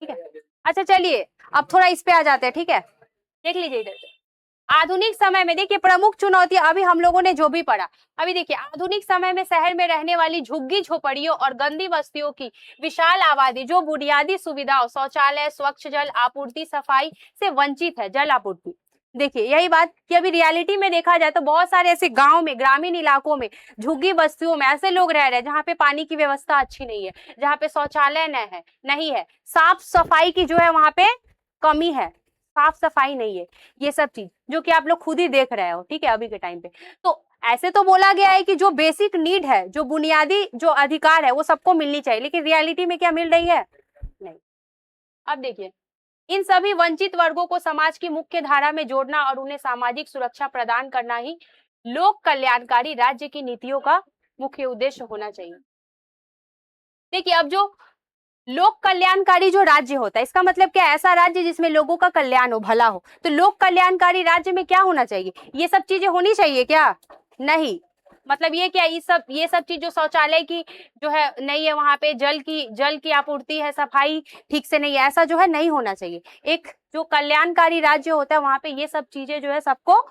Speaker 1: ठीक है, अच्छा चलिए अब थोड़ा इस पे आ जाते हैं। ठीक है, देख लीजिए इधर पे। आधुनिक समय में देखिए प्रमुख चुनौतियां, अभी हम लोगों ने जो भी पढ़ा, अभी देखिए आधुनिक समय में शहर में रहने वाली झुग्गी झोपड़ियों और गंदी बस्तियों की विशाल आबादी जो बुनियादी सुविधाओं, शौचालय, स्वच्छ जल आपूर्ति, सफाई से वंचित है, जल आपूर्ति, देखिए यही बात कि अभी रियलिटी में देखा जाए तो बहुत सारे ऐसे गांव में, ग्रामीण इलाकों में, झुग्गी बस्तियों में ऐसे लोग रह रहे हैं जहाँ पे पानी की व्यवस्था अच्छी नहीं है, जहाँ पे शौचालय नहीं है, साफ सफाई की जो है वहां पे कमी है, साफ सफाई नहीं है, ये सब चीज जो कि आप लोग खुद ही देख रहे हो, ठीक है, अभी के टाइम पे। तो ऐसे तो बोला गया है कि जो बेसिक नीड है, जो बुनियादी जो अधिकार है वो सबको मिलनी चाहिए, लेकिन रियलिटी में क्या मिल रही है? नहीं। अब देखिए, इन सभी वंचित वर्गों को समाज की मुख्य धारा में जोड़ना और उन्हें सामाजिक सुरक्षा प्रदान करना ही लोक कल्याणकारी राज्य की नीतियों का मुख्य उद्देश्य होना चाहिए। देखिए, अब जो लोक कल्याणकारी जो राज्य होता है, इसका मतलब क्या? ऐसा राज्य जिसमें लोगों का कल्याण हो, भला हो। तो लोक कल्याणकारी राज्य में क्या होना चाहिए? ये सब चीजें होनी चाहिए क्या? नहीं। मतलब ये क्या, ये सब चीज जो शौचालय की जो है नहीं है, वहां पे जल की आपूर्ति है, सफाई ठीक से नहीं है, ऐसा जो है नहीं होना चाहिए। एक जो कल्याणकारी राज्य होता है वहां पे ये सब चीजें जो है सबको,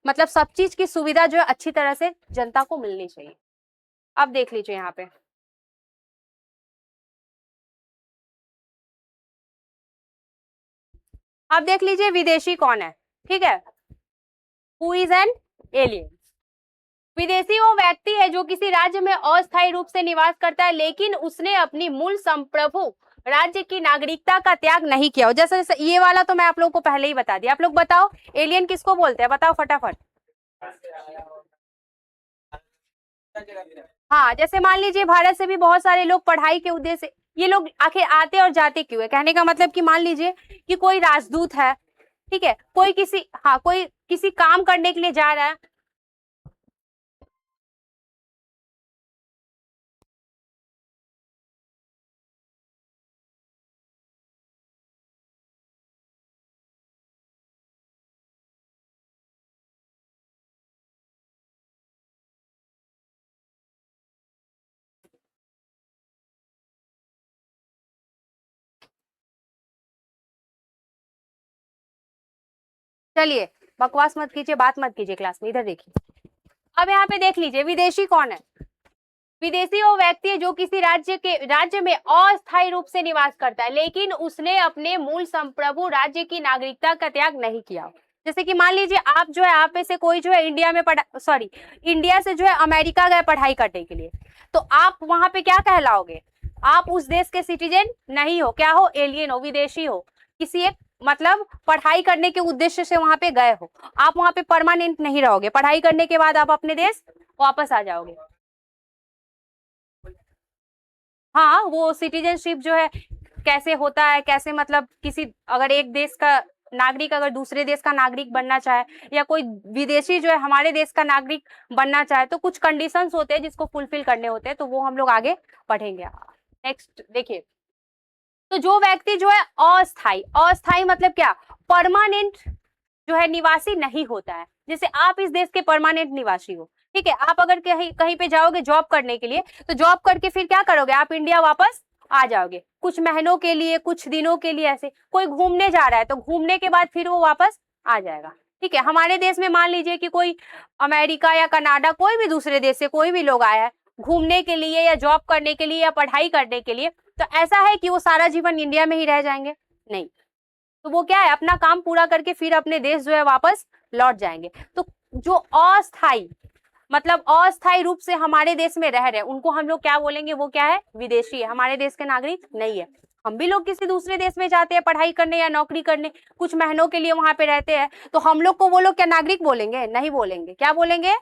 Speaker 1: मतलब सब चीज की सुविधा जो है अच्छी तरह से जनता को मिलनी चाहिए। अब देख लीजिए यहाँ पे, अब देख लीजिए विदेशी कौन है, ठीक है। Who is an alien? विदेशी वो व्यक्ति है जो किसी राज्य में अस्थायी रूप से निवास करता है, लेकिन उसने अपनी मूल संप्रभु राज्य की नागरिकता का त्याग नहीं किया हो। जैसे जैसे ये वाला तो मैं आप लोगों को पहले ही बता दिया। आप लोग बताओ एलियन किसको बोलते हैं, बताओ फटाफट। हाँ, जैसे मान लीजिए भारत से भी बहुत सारे लोग पढ़ाई के उद्देश्य से, ये लोग आखिर आते और जाते क्यों है? कहने का मतलब कि मान लीजिए कि कोई राजदूत है, ठीक है, कोई किसी, हाँ, कोई किसी काम करने के लिए जा रहा है। चलिए बकवास मत कीजिए, बात मत कीजिए क्लास में, इधर देखिए। अब यहाँ पे देख लीजिए विदेशी कौन है। विदेशी वो व्यक्ति है जो किसी राज्य में अस्थायी रूप से निवास करता है, लेकिन उसने अपने मूल संप्रभु राज्य की नागरिकता का त्याग नहीं किया। जैसे कि मान लीजिए आप जो है, आप में से कोई जो है इंडिया में इंडिया से जो है अमेरिका गए पढ़ाई करने के लिए, तो आप वहां पे क्या कहलाओगे? आप उस देश के सिटीजन नहीं हो, क्या हो? एलियन हो, विदेशी हो। किसी एक मतलब पढ़ाई करने के उद्देश्य से वहां पे गए हो, आप वहां पे परमानेंट नहीं रहोगे, पढ़ाई करने के बाद आप अपने देश वापस आ जाओगे। हाँ, वो सिटीजनशिप जो है कैसे होता है, कैसे मतलब किसी, अगर एक देश का नागरिक अगर दूसरे देश का नागरिक बनना चाहे, या कोई विदेशी जो है हमारे देश का नागरिक बनना चाहे, तो कुछ कंडीशंस होते हैं जिसको फुलफिल करने होते हैं, तो वो हम लोग आगे पढ़ेंगे। नेक्स्ट देखिए, तो जो व्यक्ति जो है अस्थाई, अस्थाई मतलब क्या? परमानेंट जो है निवासी नहीं होता है। जैसे आप इस देश के परमानेंट निवासी हो, ठीक है, आप अगर कहीं कहीं पे जाओगे जॉब करने के लिए, तो जॉब करके फिर क्या करोगे? आप इंडिया वापस आ जाओगे कुछ महीनों के लिए, कुछ दिनों के लिए। ऐसे कोई घूमने जा रहा है तो घूमने के बाद फिर वो वापस आ जाएगा, ठीक है। हमारे देश में मान लीजिए कि कोई अमेरिका या कनाडा, कोई भी दूसरे देश से कोई भी लोग आया है घूमने के लिए या जॉब करने के लिए या पढ़ाई करने के लिए, तो ऐसा है कि वो सारा जीवन इंडिया में ही रह जाएंगे? नहीं। तो वो क्या है, अपना काम पूरा करके फिर अपने देश जो है वापस लौट जाएंगे। तो जो अस्थाई, मतलब अस्थाई रूप से हमारे देश में रह रहे हैं, उनको हम लोग क्या बोलेंगे? वो क्या है? विदेशी है, हमारे देश के नागरिक नहीं है। हम भी लोग किसी दूसरे देश में जाते हैं पढ़ाई करने या नौकरी करने, कुछ महीनों के लिए वहां पे रहते हैं, तो हम लोग को वो लोग क्या नागरिक बोलेंगे? नहीं बोलेंगे। क्या बोलेंगे?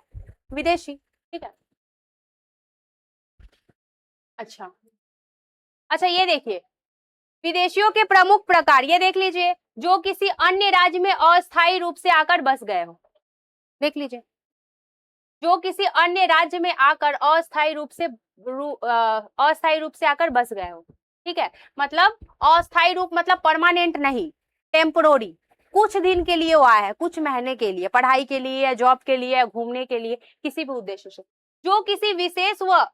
Speaker 1: विदेशी, ठीक है। अच्छा, अच्छा, ये देखिए विदेशियों के प्रमुख प्रकार, ये देख लीजिए। जो किसी अन्य राज्य में अस्थायी रूप से आकर बस गए हो, देख लीजिए, जो किसी अन्य राज्य में आकर अस्थायी रूप से आकर बस गए हो, ठीक है। मतलब अस्थायी रूप मतलब परमानेंट नहीं, टेम्पोररी, कुछ दिन के लिए वो आया है, कुछ महीने के लिए, पढ़ाई के लिए या जॉब के लिए या घूमने के लिए, किसी भी उद्देश्य से। जो किसी विशेष व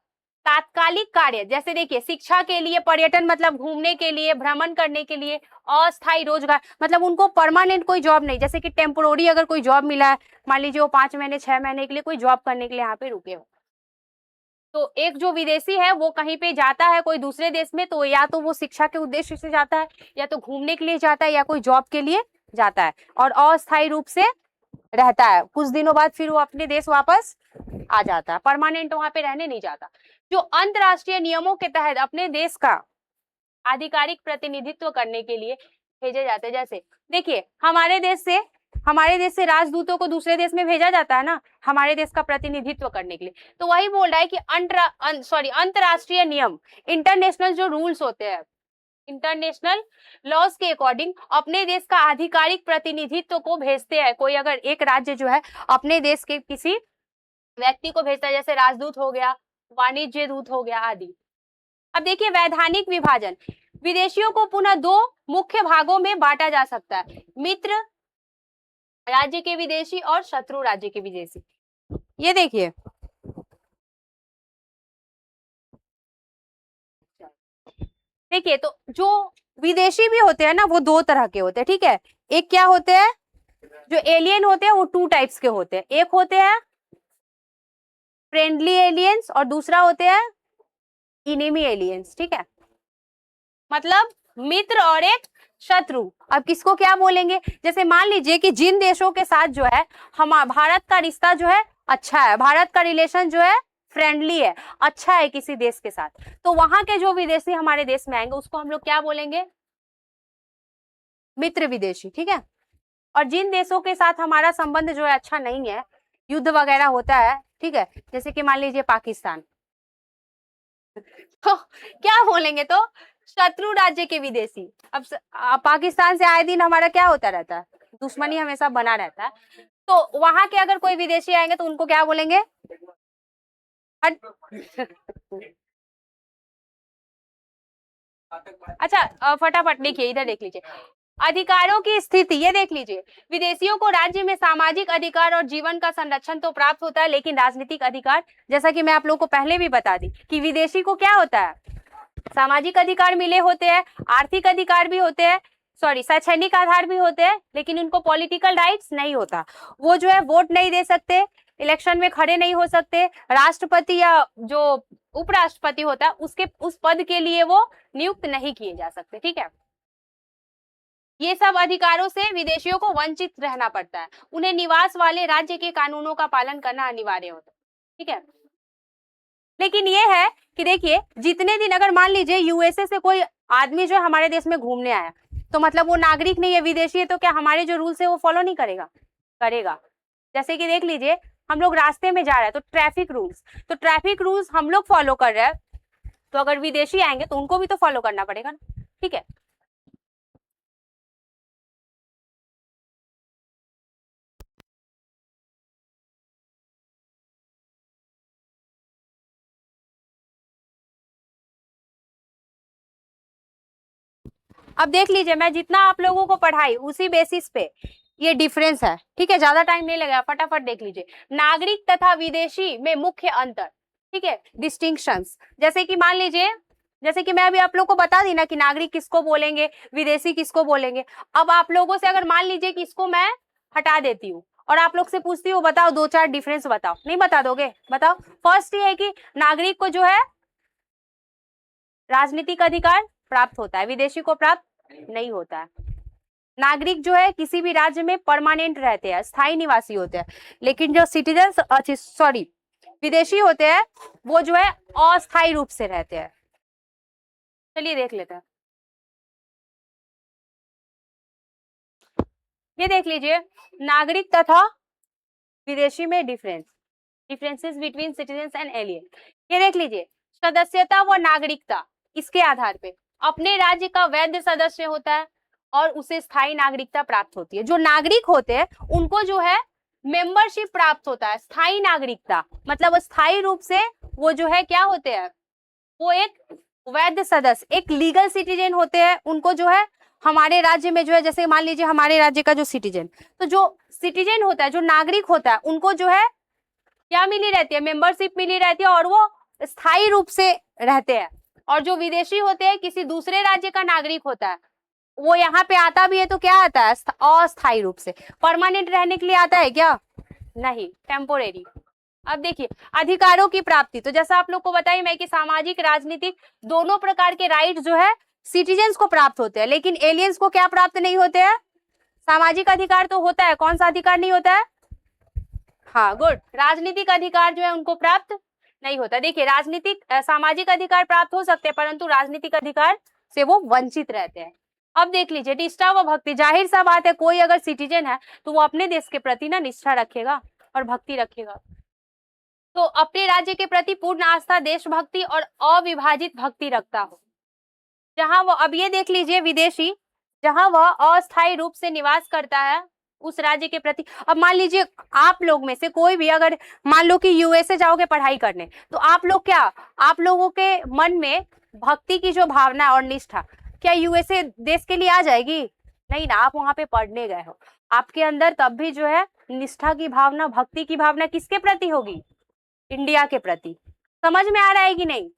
Speaker 1: तात्कालिक कार्य, जैसे देखिए शिक्षा के लिए, पर्यटन मतलब घूमने के लिए, भ्रमण करने के लिए, अस्थायी रोजगार मतलब उनको परमानेंट कोई जॉब नहीं, जैसे कि टेम्पोररी अगर कोई जॉब मिला है, मान लीजिए वो 5 महीने 6 महीने के लिए कोई जॉब करने के लिए यहाँ पे रुके हो, तो एक जो विदेशी है वो कहीं पे जाता है कोई दूसरे देश में, तो या तो वो शिक्षा के उद्देश्य से जाता है, या तो घूमने के लिए जाता है, या कोई जॉब के लिए जाता है और अस्थायी रूप से रहता है। कुछ दिनों बाद फिर वो अपने देश वापस आ जाता है, परमानेंट वहां पे रहने नहीं जाता। जो अंतरराष्ट्रीय नियमों के तहत अपने देश का आधिकारिक प्रतिनिधित्व करने के लिए भेजे जाते हैं, जैसे देखिए हमारे देश से राजदूतों को दूसरे देश में भेजा जाता है ना, हमारे देश का प्रतिनिधित्व करने के लिए। तो वही बोल रहा है कि अंतरराष्ट्रीय नियम, इंटरनेशनल जो रूल्स होते हैं, इंटरनेशनल लॉज के अकॉर्डिंग अपने देश का आधिकारिक प्रतिनिधित्व को भेजते हैं। कोई अगर एक राज्य जो है अपने देश के किसी व्यक्ति को भेजता है, जैसे राजदूत हो गया, वाणिज्य दूत हो गया आदि। अब देखिए वैधानिक विभाजन, विदेशियों को पुनः दो मुख्य भागों में बांटा जा सकता है, मित्र राज्य के विदेशी और शत्रु राज्य के विदेशी। ये देखिए तो जो विदेशी भी होते हैं ना वो दो तरह के होते हैं, ठीक है। एक क्या होते हैं, जो एलियन होते हैं वो टू टाइप्स के होते हैं, एक होते हैं फ्रेंडली एलियंस और दूसरा होते हैं इनेमी एलियंस, ठीक है। मतलब मित्र और एक शत्रु। अब किसको क्या बोलेंगे, जैसे मान लीजिए कि जिन देशों के साथ जो है भारत का रिश्ता जो है अच्छा है, भारत का रिलेशन जो है फ्रेंडली है, अच्छा है किसी देश के साथ, तो वहां के जो विदेशी हमारे देश में आएंगे उसको हम लोग क्या बोलेंगे, मित्र विदेशी, ठीक है। और जिन देशों के साथ हमारा संबंध जो है अच्छा नहीं है, युद्ध वगैरह होता है, ठीक है, जैसे कि मान लीजिए पाकिस्तान, तो क्या बोलेंगे, तो शत्रु राज्य के विदेशी। अब पाकिस्तान से आए दिन हमारा क्या होता रहता है, दुश्मनी हमेशा बना रहता है, तो वहां के अगर कोई विदेशी आएंगे तो उनको क्या बोलेंगे। अच्छा फटाफट देखिए, इधर देख लीजिए अधिकारों की स्थिति, ये देख लीजिए विदेशियों को राज्य में सामाजिक अधिकार और जीवन का संरक्षण तो प्राप्त होता है, लेकिन राजनीतिक अधिकार, जैसा कि मैं आप लोगों को पहले भी बता दी कि विदेशी को क्या होता है, सामाजिक अधिकार मिले होते हैं, आर्थिक अधिकार भी होते हैं, शैक्षणिक आधार भी होते हैं, लेकिन उनको पॉलिटिकल राइट्स नहीं होता। वो जो है वोट नहीं दे सकते, इलेक्शन में खड़े नहीं हो सकते, राष्ट्रपति या जो उपराष्ट्रपति होता है उसके उस पद के लिए वो नियुक्त नहीं किए जा सकते, ठीक है। ये सब अधिकारों से विदेशियों को वंचित रहना पड़ता है, उन्हें निवास वाले राज्य के कानूनों का पालन करना अनिवार्य होता है, ठीक है। लेकिन ये है कि देखिए जितने दिन अगर मान लीजिए यूएसए से कोई आदमी जो है हमारे देश में घूमने आया, तो मतलब वो नागरिक नहीं है, विदेशी है, तो क्या हमारे जो रूल्स है वो फॉलो नहीं करेगा, करेगा। जैसे कि देख लीजिए हम लोग रास्ते में जा रहे हैं तो ट्रैफिक रूल्स हम लोग फॉलो कर रहे हैं, तो अगर विदेशी आएंगे तो उनको भी तो फॉलो करना पड़ेगा ना, ठीक है। अब देख लीजिए मैं जितना आप लोगों को पढ़ाई उसी बेसिस पे ये डिफरेंस है, ठीक है, ज्यादा टाइम नहीं लगेगा, फटाफट देख लीजिए। नागरिक तथा विदेशी में मुख्य अंतर, ठीक है, डिस्टिंक्शंस, जैसे कि मान लीजिए, जैसे कि मैं अभी आप लोगों को बता दी ना कि नागरिक किसको बोलेंगे, विदेशी किसको बोलेंगे। अब आप लोगों से अगर मान लीजिए कि इसको मैं हटा देती हूँ और आप लोग से पूछती हूँ बताओ दो चार डिफरेंस बताओ, नहीं बता दोगे, बताओ। फर्स्ट ये है कि नागरिक को जो है राजनीतिक अधिकार प्राप्त होता है, विदेशी को प्राप्त नहीं होता है। नागरिक जो है किसी भी राज्य में परमानेंट रहते हैं, स्थायी निवासी होते हैं, लेकिन जो विदेशी होते हैं वो जो है अस्थायी रूप से रहते हैं। चलिए देख लेते हैं, ये देख लीजिए नागरिक तथा विदेशी में differences between citizens and alien. ये देख लीजिए सदस्यता व नागरिकता, इसके आधार पे अपने राज्य का वैध सदस्य होता है और उसे स्थायी नागरिकता प्राप्त होती है। जो नागरिक होते हैं उनको जो है मेंबरशिप प्राप्त होता है, स्थायी नागरिकता मतलब स्थायी रूप से वो जो है क्या होते हैं, वो एक वैध सदस्य, एक लीगल सिटीजन होते हैं। उनको जो है हमारे राज्य में जो है, जैसे मान लीजिए हमारे राज्य का जो सिटीजन, तो जो सिटीजन होता है, जो नागरिक होता है, उनको जो है क्या मिली रहती है, मेंबरशिप मिली रहती है और वो स्थायी रूप से रहते हैं। और जो विदेशी होते हैं, किसी दूसरे राज्य का नागरिक होता है, वो यहाँ पे आता भी है तो क्या आता है, अस्थायी रूप से। परमानेंट रहने के लिए आता है क्या, नहीं, टेम्पोरेरी। अब देखिए अधिकारों की प्राप्ति, तो जैसा आप लोग को बताई मैं कि सामाजिक राजनीतिक दोनों प्रकार के राइट जो है सिटीजन्स को प्राप्त होते हैं, लेकिन एलियंस को क्या प्राप्त नहीं होते हैं, सामाजिक अधिकार तो होता है, कौन सा अधिकार नहीं होता है? हाँ गुड। राजनीतिक अधिकार जो है उनको प्राप्त नहीं होता। देखिए राजनीतिक सामाजिक अधिकार प्राप्त हो सकते हैं परंतु राजनीतिक अधिकार से वो वंचित रहते हैं। अब देख लीजिए निष्ठा व भक्ति, जाहिर सा बात है कोई अगर सिटीजन है तो वो अपने देश के प्रति ना निष्ठा रखेगा और भक्ति रखेगा। तो अपने राज्य के प्रति पूर्ण आस्था, देशभक्ति और अविभाजित भक्ति रखता हो। जहां वो, अब ये देख लीजिए विदेशी, जहां वह अस्थायी रूप से निवास करता है उस राज्य के प्रति। अब मान लीजिए आप लोग में से कोई भी अगर मान लो कि यूएसए जाओगे पढ़ाई करने, तो आप लोग क्या, आप लोगों के मन में भक्ति की जो भावना और निष्ठा, क्या यूएसए देश के लिए आ जाएगी? नहीं ना, आप वहां पे पढ़ने गए हो, आपके अंदर तब भी जो है निष्ठा की भावना, भक्ति की भावना किसके प्रति होगी? इंडिया के प्रति। समझ में आ रहा है कि नहीं?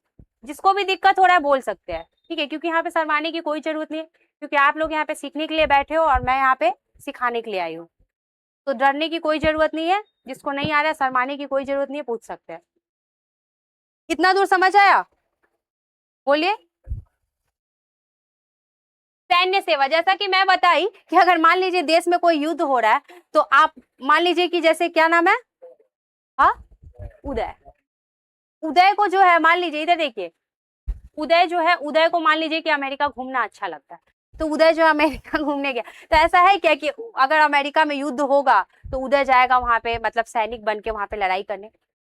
Speaker 1: जिसको भी दिक्कत हो रहा है बोल सकते हैं, ठीक है, क्योंकि यहाँ पे शर्माने की कोई जरूरत नहीं है, क्योंकि आप लोग यहाँ पे सीखने के लिए बैठे हो और मैं यहाँ पे सिखाने के लिए आई हूँ। तो डरने की कोई जरूरत नहीं है, जिसको नहीं आ रहा है शर्माने की कोई जरूरत नहीं है, पूछ सकते हैं। कितना दूर समझ आया? बोलिए। सैन्य सेवा, जैसा कि मैं बताई कि अगर मान लीजिए देश में कोई युद्ध हो रहा है तो आप मान लीजिए कि जैसे क्या नाम है, हाँ उदय, उदय को जो है मान लीजिए, इधर देखिए, उदय जो है, उदय को मान लीजिए कि अमेरिका घूमना अच्छा लगता है, तो उदय जो अमेरिका घूमने गया, तो ऐसा है क्या कि अगर अमेरिका में युद्ध होगा तो उदय जाएगा वहां पे, मतलब सैनिक बन के वहां पे लड़ाई करने?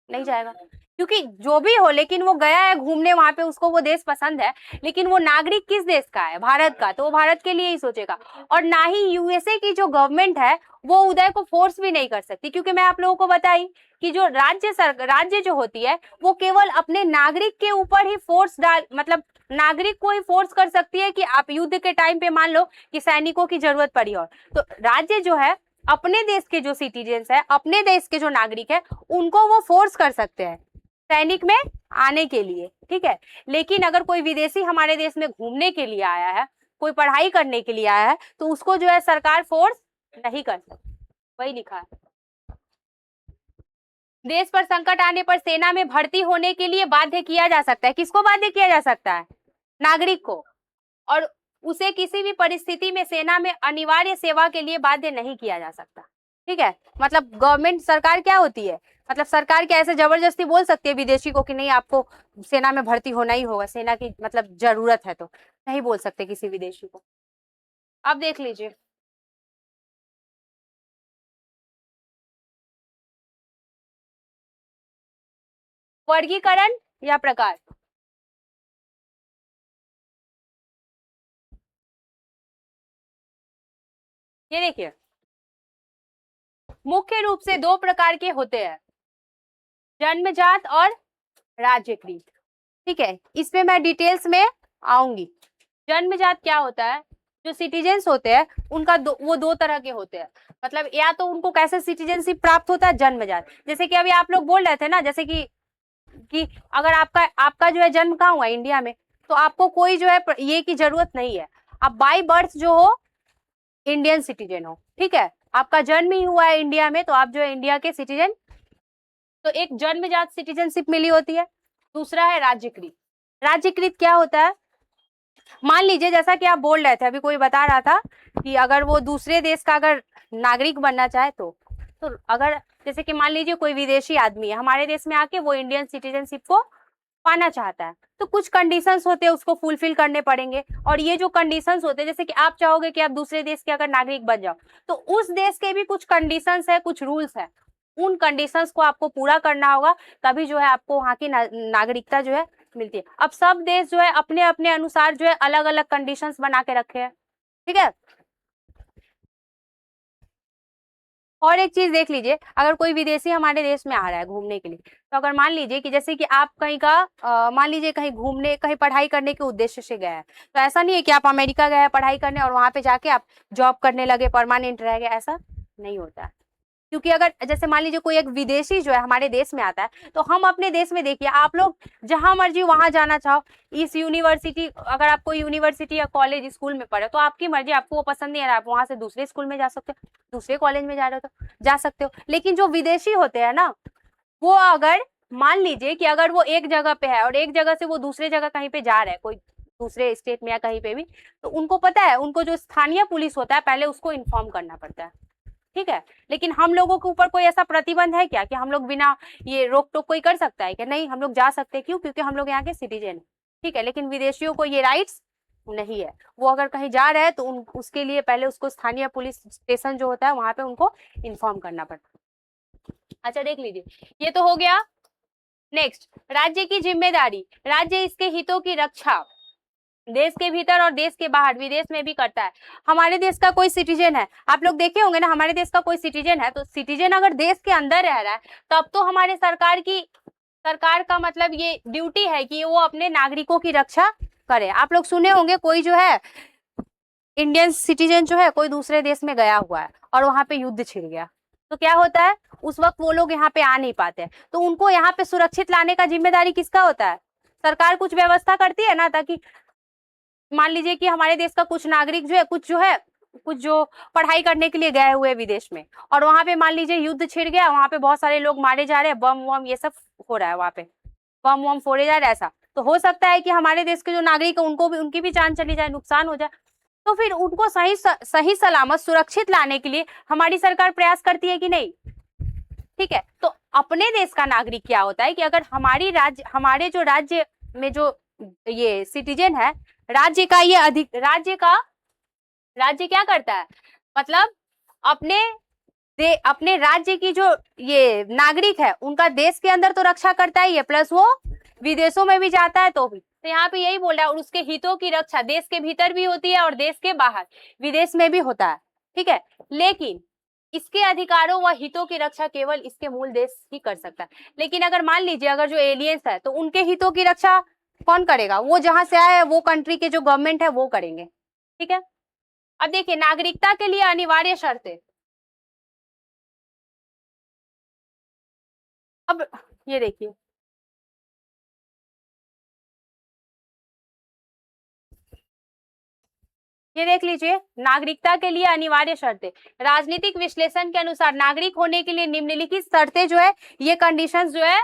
Speaker 1: नहीं जाएगा, क्योंकि जो भी हो लेकिन वो गया है घूमने वहां पे, उसको वो देश पसंद है, लेकिन वो नागरिक किस देश का है? भारत का, तो वो भारत के लिए ही सोचेगा। और ना ही यूएसए की जो गवर्नमेंट है वो उदय को फोर्स भी नहीं कर सकती, क्योंकि मैं आप लोगों को बताई कि जो राज्य जो होती है वो केवल अपने नागरिक के ऊपर ही फोर्स डाल, मतलब नागरिक को ही फोर्स कर सकती है कि आप युद्ध के टाइम पे मान लो कि सैनिकों की जरूरत पड़ी, और तो राज्य जो है अपने देश के जो सिटीजन्स है, अपने देश के जो नागरिक है, उनको वो फोर्स कर सकते हैं सैनिक में आने के लिए, ठीक है। लेकिन अगर कोई विदेशी हमारे देश में घूमने के लिए आया है, कोई पढ़ाई करने के लिए आया है, तो उसको जो है सरकार फोर्स नहीं कर सकती। वही लिखा है। देश पर संकट आने पर सेना में भर्ती होने के लिए बाध्य किया जा सकता है। किसको बाध्य किया जा सकता है? नागरिक को। और उसे किसी भी परिस्थिति में सेना में अनिवार्य सेवा के लिए बाध्य नहीं किया जा सकता, ठीक है। मतलब गवर्नमेंट, सरकार क्या होती है, मतलब सरकार क्या ऐसे जबरदस्ती बोल सकती है विदेशी को कि नहीं आपको सेना में भर्ती होना ही होगा, सेना की मतलब जरूरत है, तो नहीं बोल सकते किसी विदेशी को। अब देख लीजिए, वर्गीकरण या प्रकार। ये देखिए मुख्य रूप से दो प्रकार के होते हैं, जन्मजात और राज्यकृत, ठीक है। इसमें मैं डिटेल्स में आऊंगी। जन्मजात क्या होता है? जो सिटीजन्स होते हैं उनका वो दो तरह के होते हैं, मतलब या तो उनको कैसे सिटीजनशिप प्राप्त होता है, जन्मजात। जैसे कि अभी आप लोग बोल रहे थे ना, जैसे कि अगर आपका जो है जन्म कहाँ हुआ, इंडिया में, तो आपको कोई जो है ये की जरूरत नहीं है, आप बाय बर्थ जो हो इंडियन सिटीजन हो, ठीक है। आपका जन्म ही हुआ है इंडिया में तो आप जो है इंडिया के सिटीजन। तो एक जन्मजात सिटीजनशिप मिली होती है, दूसरा है राज्यकृत। राज्यकृत क्या होता है? मान लीजिए जैसा कि आप बोल रहे थे, अभी कोई बता रहा था कि अगर वो दूसरे देश का अगर नागरिक बनना चाहे तो अगर जैसे कि मान लीजिए कोई विदेशी आदमी है हमारे देश में आके वो इंडियन सिटीजनशिप को पाना चाहता है, तो कुछ कंडीशंस होते हैं उसको फुलफिल करने पड़ेंगे। और ये जो कंडीशंस होते हैं, जैसे कि आप चाहोगे कि आप दूसरे देश के अगर नागरिक बन जाओ, तो उस देश के भी कुछ कंडीशंस है, कुछ रूल्स है, उन कंडीशंस को आपको पूरा करना होगा, तभी जो है आपको वहां की नागरिकता जो है मिलती है। अब सब देश जो है अपने अपने अनुसार जो है अलग अलग कंडीशंस बना के रखे हैं, ठीक है। और एक चीज देख लीजिए, अगर कोई विदेशी हमारे देश में आ रहा है घूमने के लिए, तो अगर मान लीजिए कि जैसे कि आप कहीं का मान लीजिए कहीं घूमने, कहीं पढ़ाई करने के उद्देश्य से गए हैं, तो ऐसा नहीं है कि आप अमेरिका गए हैं पढ़ाई करने और वहां पे जाके आप जॉब करने लगे, परमानेंट रह गए, ऐसा नहीं होता है। क्योंकि अगर जैसे मान लीजिए कोई एक विदेशी जो है हमारे देश में आता है, तो हम अपने देश में देखिए आप लोग जहां मर्जी वहां जाना चाहो, इस यूनिवर्सिटी, अगर आप कोई यूनिवर्सिटी या कॉलेज स्कूल में पढ़े तो आपकी मर्जी, आपको वो पसंद नहीं आ रहा, आप वहां से दूसरे स्कूल में जा सकते हो, दूसरे कॉलेज में जा रहे हो तो जा सकते हो। लेकिन जो विदेशी होते हैं ना, वो अगर मान लीजिए कि अगर वो एक जगह पे है और एक जगह से वो दूसरे जगह कहीं पे जा रहा है, कोई दूसरे स्टेट में या कहीं पे भी, तो उनको पता है, उनको जो स्थानीय पुलिस होता है पहले उसको इन्फॉर्म करना पड़ता है, ठीक है। लेकिन हम लोगों के ऊपर कोई ऐसा प्रतिबंध है क्या कि हम लोग बिना ये रोक टोक कोई कर सकता है क्या? नहीं, हम लोग जा सकते हैं। क्यों? क्योंकि हम लोग यहाँ के सिटीजन हैं, ठीक है। लेकिन विदेशियों को ये राइट्स नहीं है। वो अगर कहीं जा रहे हैं तो उसके लिए पहले उसको स्थानीय पुलिस स्टेशन जो होता है वहां पे उनको इन्फॉर्म करना पड़ता है। अच्छा देख लीजिए, ये तो हो गया। नेक्स्ट, राज्य की जिम्मेदारी। राज्य इसके हितों की रक्षा देश के भीतर और देश के बाहर विदेश में भी करता है। हमारे देश का कोई सिटीजन है, आप लोग देखे होंगे ना, हमारे देश का कोई सिटीजन है, तो सिटीजन अगर देश के अंदर रह रहा है तब तो हमारे सरकार का मतलब ये ड्यूटी है कि वो अपने नागरिकों की रक्षा करे। आप लोग सुने होंगे कोई जो है इंडियन सिटीजन जो है कोई दूसरे देश में गया हुआ है और वहां पे युद्ध छिड़ गया, तो क्या होता है उस वक्त वो लोग यहाँ पे आ नहीं पाते, तो उनको यहाँ पे सुरक्षित लाने का जिम्मेदारी किसका होता है? सरकार कुछ व्यवस्था करती है ना, ताकि मान लीजिए कि हमारे देश का कुछ नागरिक जो है कुछ जो पढ़ाई करने के लिए गए हुए विदेश में, और वहां पे मान लीजिए युद्ध छिड़ गया, वहां पे बहुत सारे लोग मारे जा रहे हैं, बम वम ये सब हो रहा है, वहां पे बम वम फोड़े जा रहे हैं, ऐसा तो हो सकता है कि हमारे देश के जो नागरिक है उनको भी उनकी भी जान चली जाए, नुकसान हो जाए। तो फिर उनको सही सलामत सुरक्षित लाने के लिए हमारी सरकार प्रयास करती है कि नहीं? ठीक है। तो अपने देश का नागरिक क्या होता है कि अगर हमारे जो राज्य में जो ये सिटीजन है, राज्य का ये राज्य क्या करता है, मतलब अपने राज्य की जो ये नागरिक है उनका देश के अंदर तो रक्षा करता है ये, प्लस वो विदेशों में भी जाता है तो भी। तो यहाँ पे यही बोल रहा है, और उसके हितों की रक्षा देश के भीतर भी होती है और देश के बाहर विदेश में भी होता है, ठीक है। लेकिन इसके अधिकारों व हितों की रक्षा केवल इसके मूल देश ही कर सकता है। लेकिन अगर मान लीजिए अगर जो एलियंस है तो उनके हितों की रक्षा कौन करेगा? वो जहां से आए हैं वो कंट्री के जो गवर्नमेंट है वो करेंगे, ठीक है। अब देखिए, नागरिकता के लिए अनिवार्य शर्तें। अब ये देखिए, ये देख लीजिए, नागरिकता के लिए अनिवार्य शर्तें। राजनीतिक विश्लेषण के अनुसार नागरिक होने के लिए निम्नलिखित शर्तें जो है, ये कंडीशंस जो है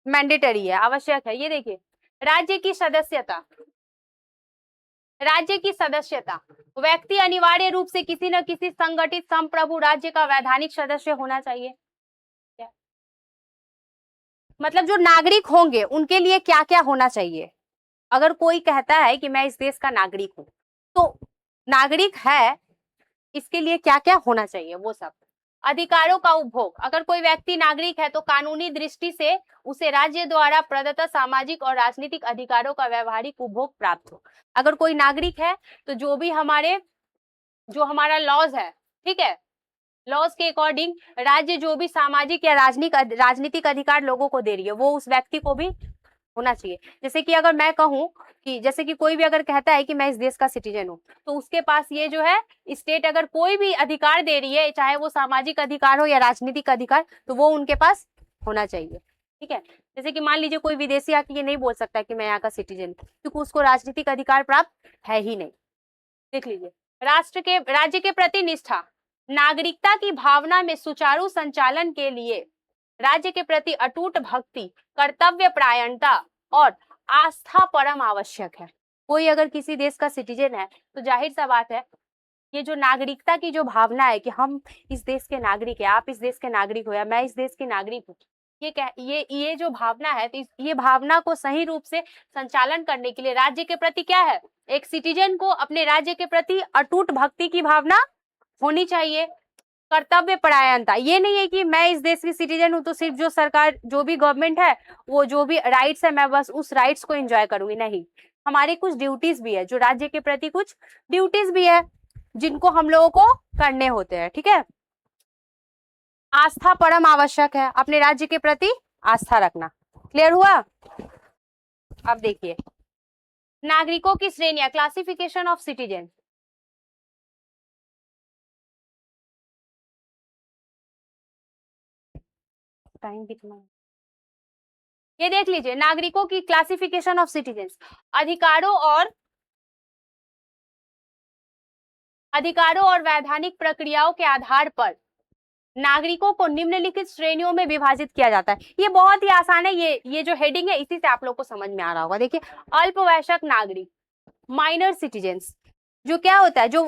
Speaker 1: मैंडेटरी है, आवश्यक है। ये देखिए, राज्य की सदस्यता। राज्य की सदस्यता, व्यक्ति अनिवार्य रूप से किसी न किसी संगठित संप्रभु राज्य का वैधानिक सदस्य होना चाहिए। मतलब जो नागरिक होंगे उनके लिए क्या क्या होना चाहिए? अगर कोई कहता है कि मैं इस देश का नागरिक हूं, तो नागरिक है इसके लिए क्या क्या होना चाहिए वो सब। अधिकारों का उपभोग, अगर कोई व्यक्ति नागरिक है तो कानूनी दृष्टि से उसे राज्य द्वारा प्रदत्त सामाजिक और राजनीतिक अधिकारों का व्यवहारिक उपभोग प्राप्त हो। अगर कोई नागरिक है तो जो हमारा लॉज है, ठीक है, लॉज के अकॉर्डिंग राज्य जो भी सामाजिक या राजनीतिक अधिकार लोगों को दे रही है वो उस व्यक्ति को भी होना चाहिए। जैसे कि अगर मैं कहूं कि जैसे कि कोई भी अगर कहता है कि मैं इस देश का सिटीजन हूं, तो उसके पास ये जो है स्टेट अगर कोई भी अधिकार दे रही है, चाहे वो सामाजिक अधिकार हो या राजनीतिक अधिकार, तो वो उनके पास होना चाहिए, ठीक है। जैसे कि मान लीजिए कोई विदेशी आके ये नहीं बोल सकता कि मैं यहाँ का सिटीजन हूँ, क्योंकि उसको राजनीतिक अधिकार प्राप्त है ही नहीं। देख लीजिए, राज्य के प्रति निष्ठा, नागरिकता की भावना में सुचारू संचालन के लिए राज्य के प्रति अटूट भक्ति, कर्तव्य परायणता और आस्था परम आवश्यक है। कोई अगर किसी देश का सिटीजन है तो जाहिर सा बात है, ये जो नागरिकता की जो भावना है कि हम इस देश के नागरिक है, आप इस देश के नागरिक हो या मैं इस देश की नागरिक हूँ, ये जो भावना है, तो ये भावना को सही रूप से संचालन करने के लिए राज्य के प्रति क्या है, एक सिटीजन को अपने राज्य के प्रति अटूट भक्ति की भावना होनी चाहिए। कर्तव्य परायणता, ये नहीं है कि मैं इस देश की सिटीजन हूं तो सिर्फ जो सरकार जो भी गवर्नमेंट है वो जो भी राइट्स है मैं बस उस राइट्स को एंजॉय करूंगी, नहीं, हमारी कुछ ड्यूटीज भी है, जो राज्य के प्रति कुछ ड्यूटीज भी है जिनको हम लोगों को करने होते हैं, ठीक है। आस्था परम आवश्यक है, अपने राज्य के प्रति आस्था रखना। क्लियर हुआ? अब देखिए, नागरिकों की श्रेणियां, क्लासिफिकेशन ऑफ सिटीजन। टाइम कितना है? ये देख लीजिए, नागरिकों की क्लासिफिकेशन ऑफ सिटीजन। अधिकारों और वैधानिक प्रक्रियाओं के आधार पर नागरिकों को निम्नलिखित श्रेणियों में विभाजित किया जाता है। ये बहुत ही आसान है, ये जो हेडिंग है इसी से आप लोग को समझ में आ रहा होगा। देखिए, अल्पवयस्क नागरिक, माइनर सिटीजन्स, जो क्या होता है, जो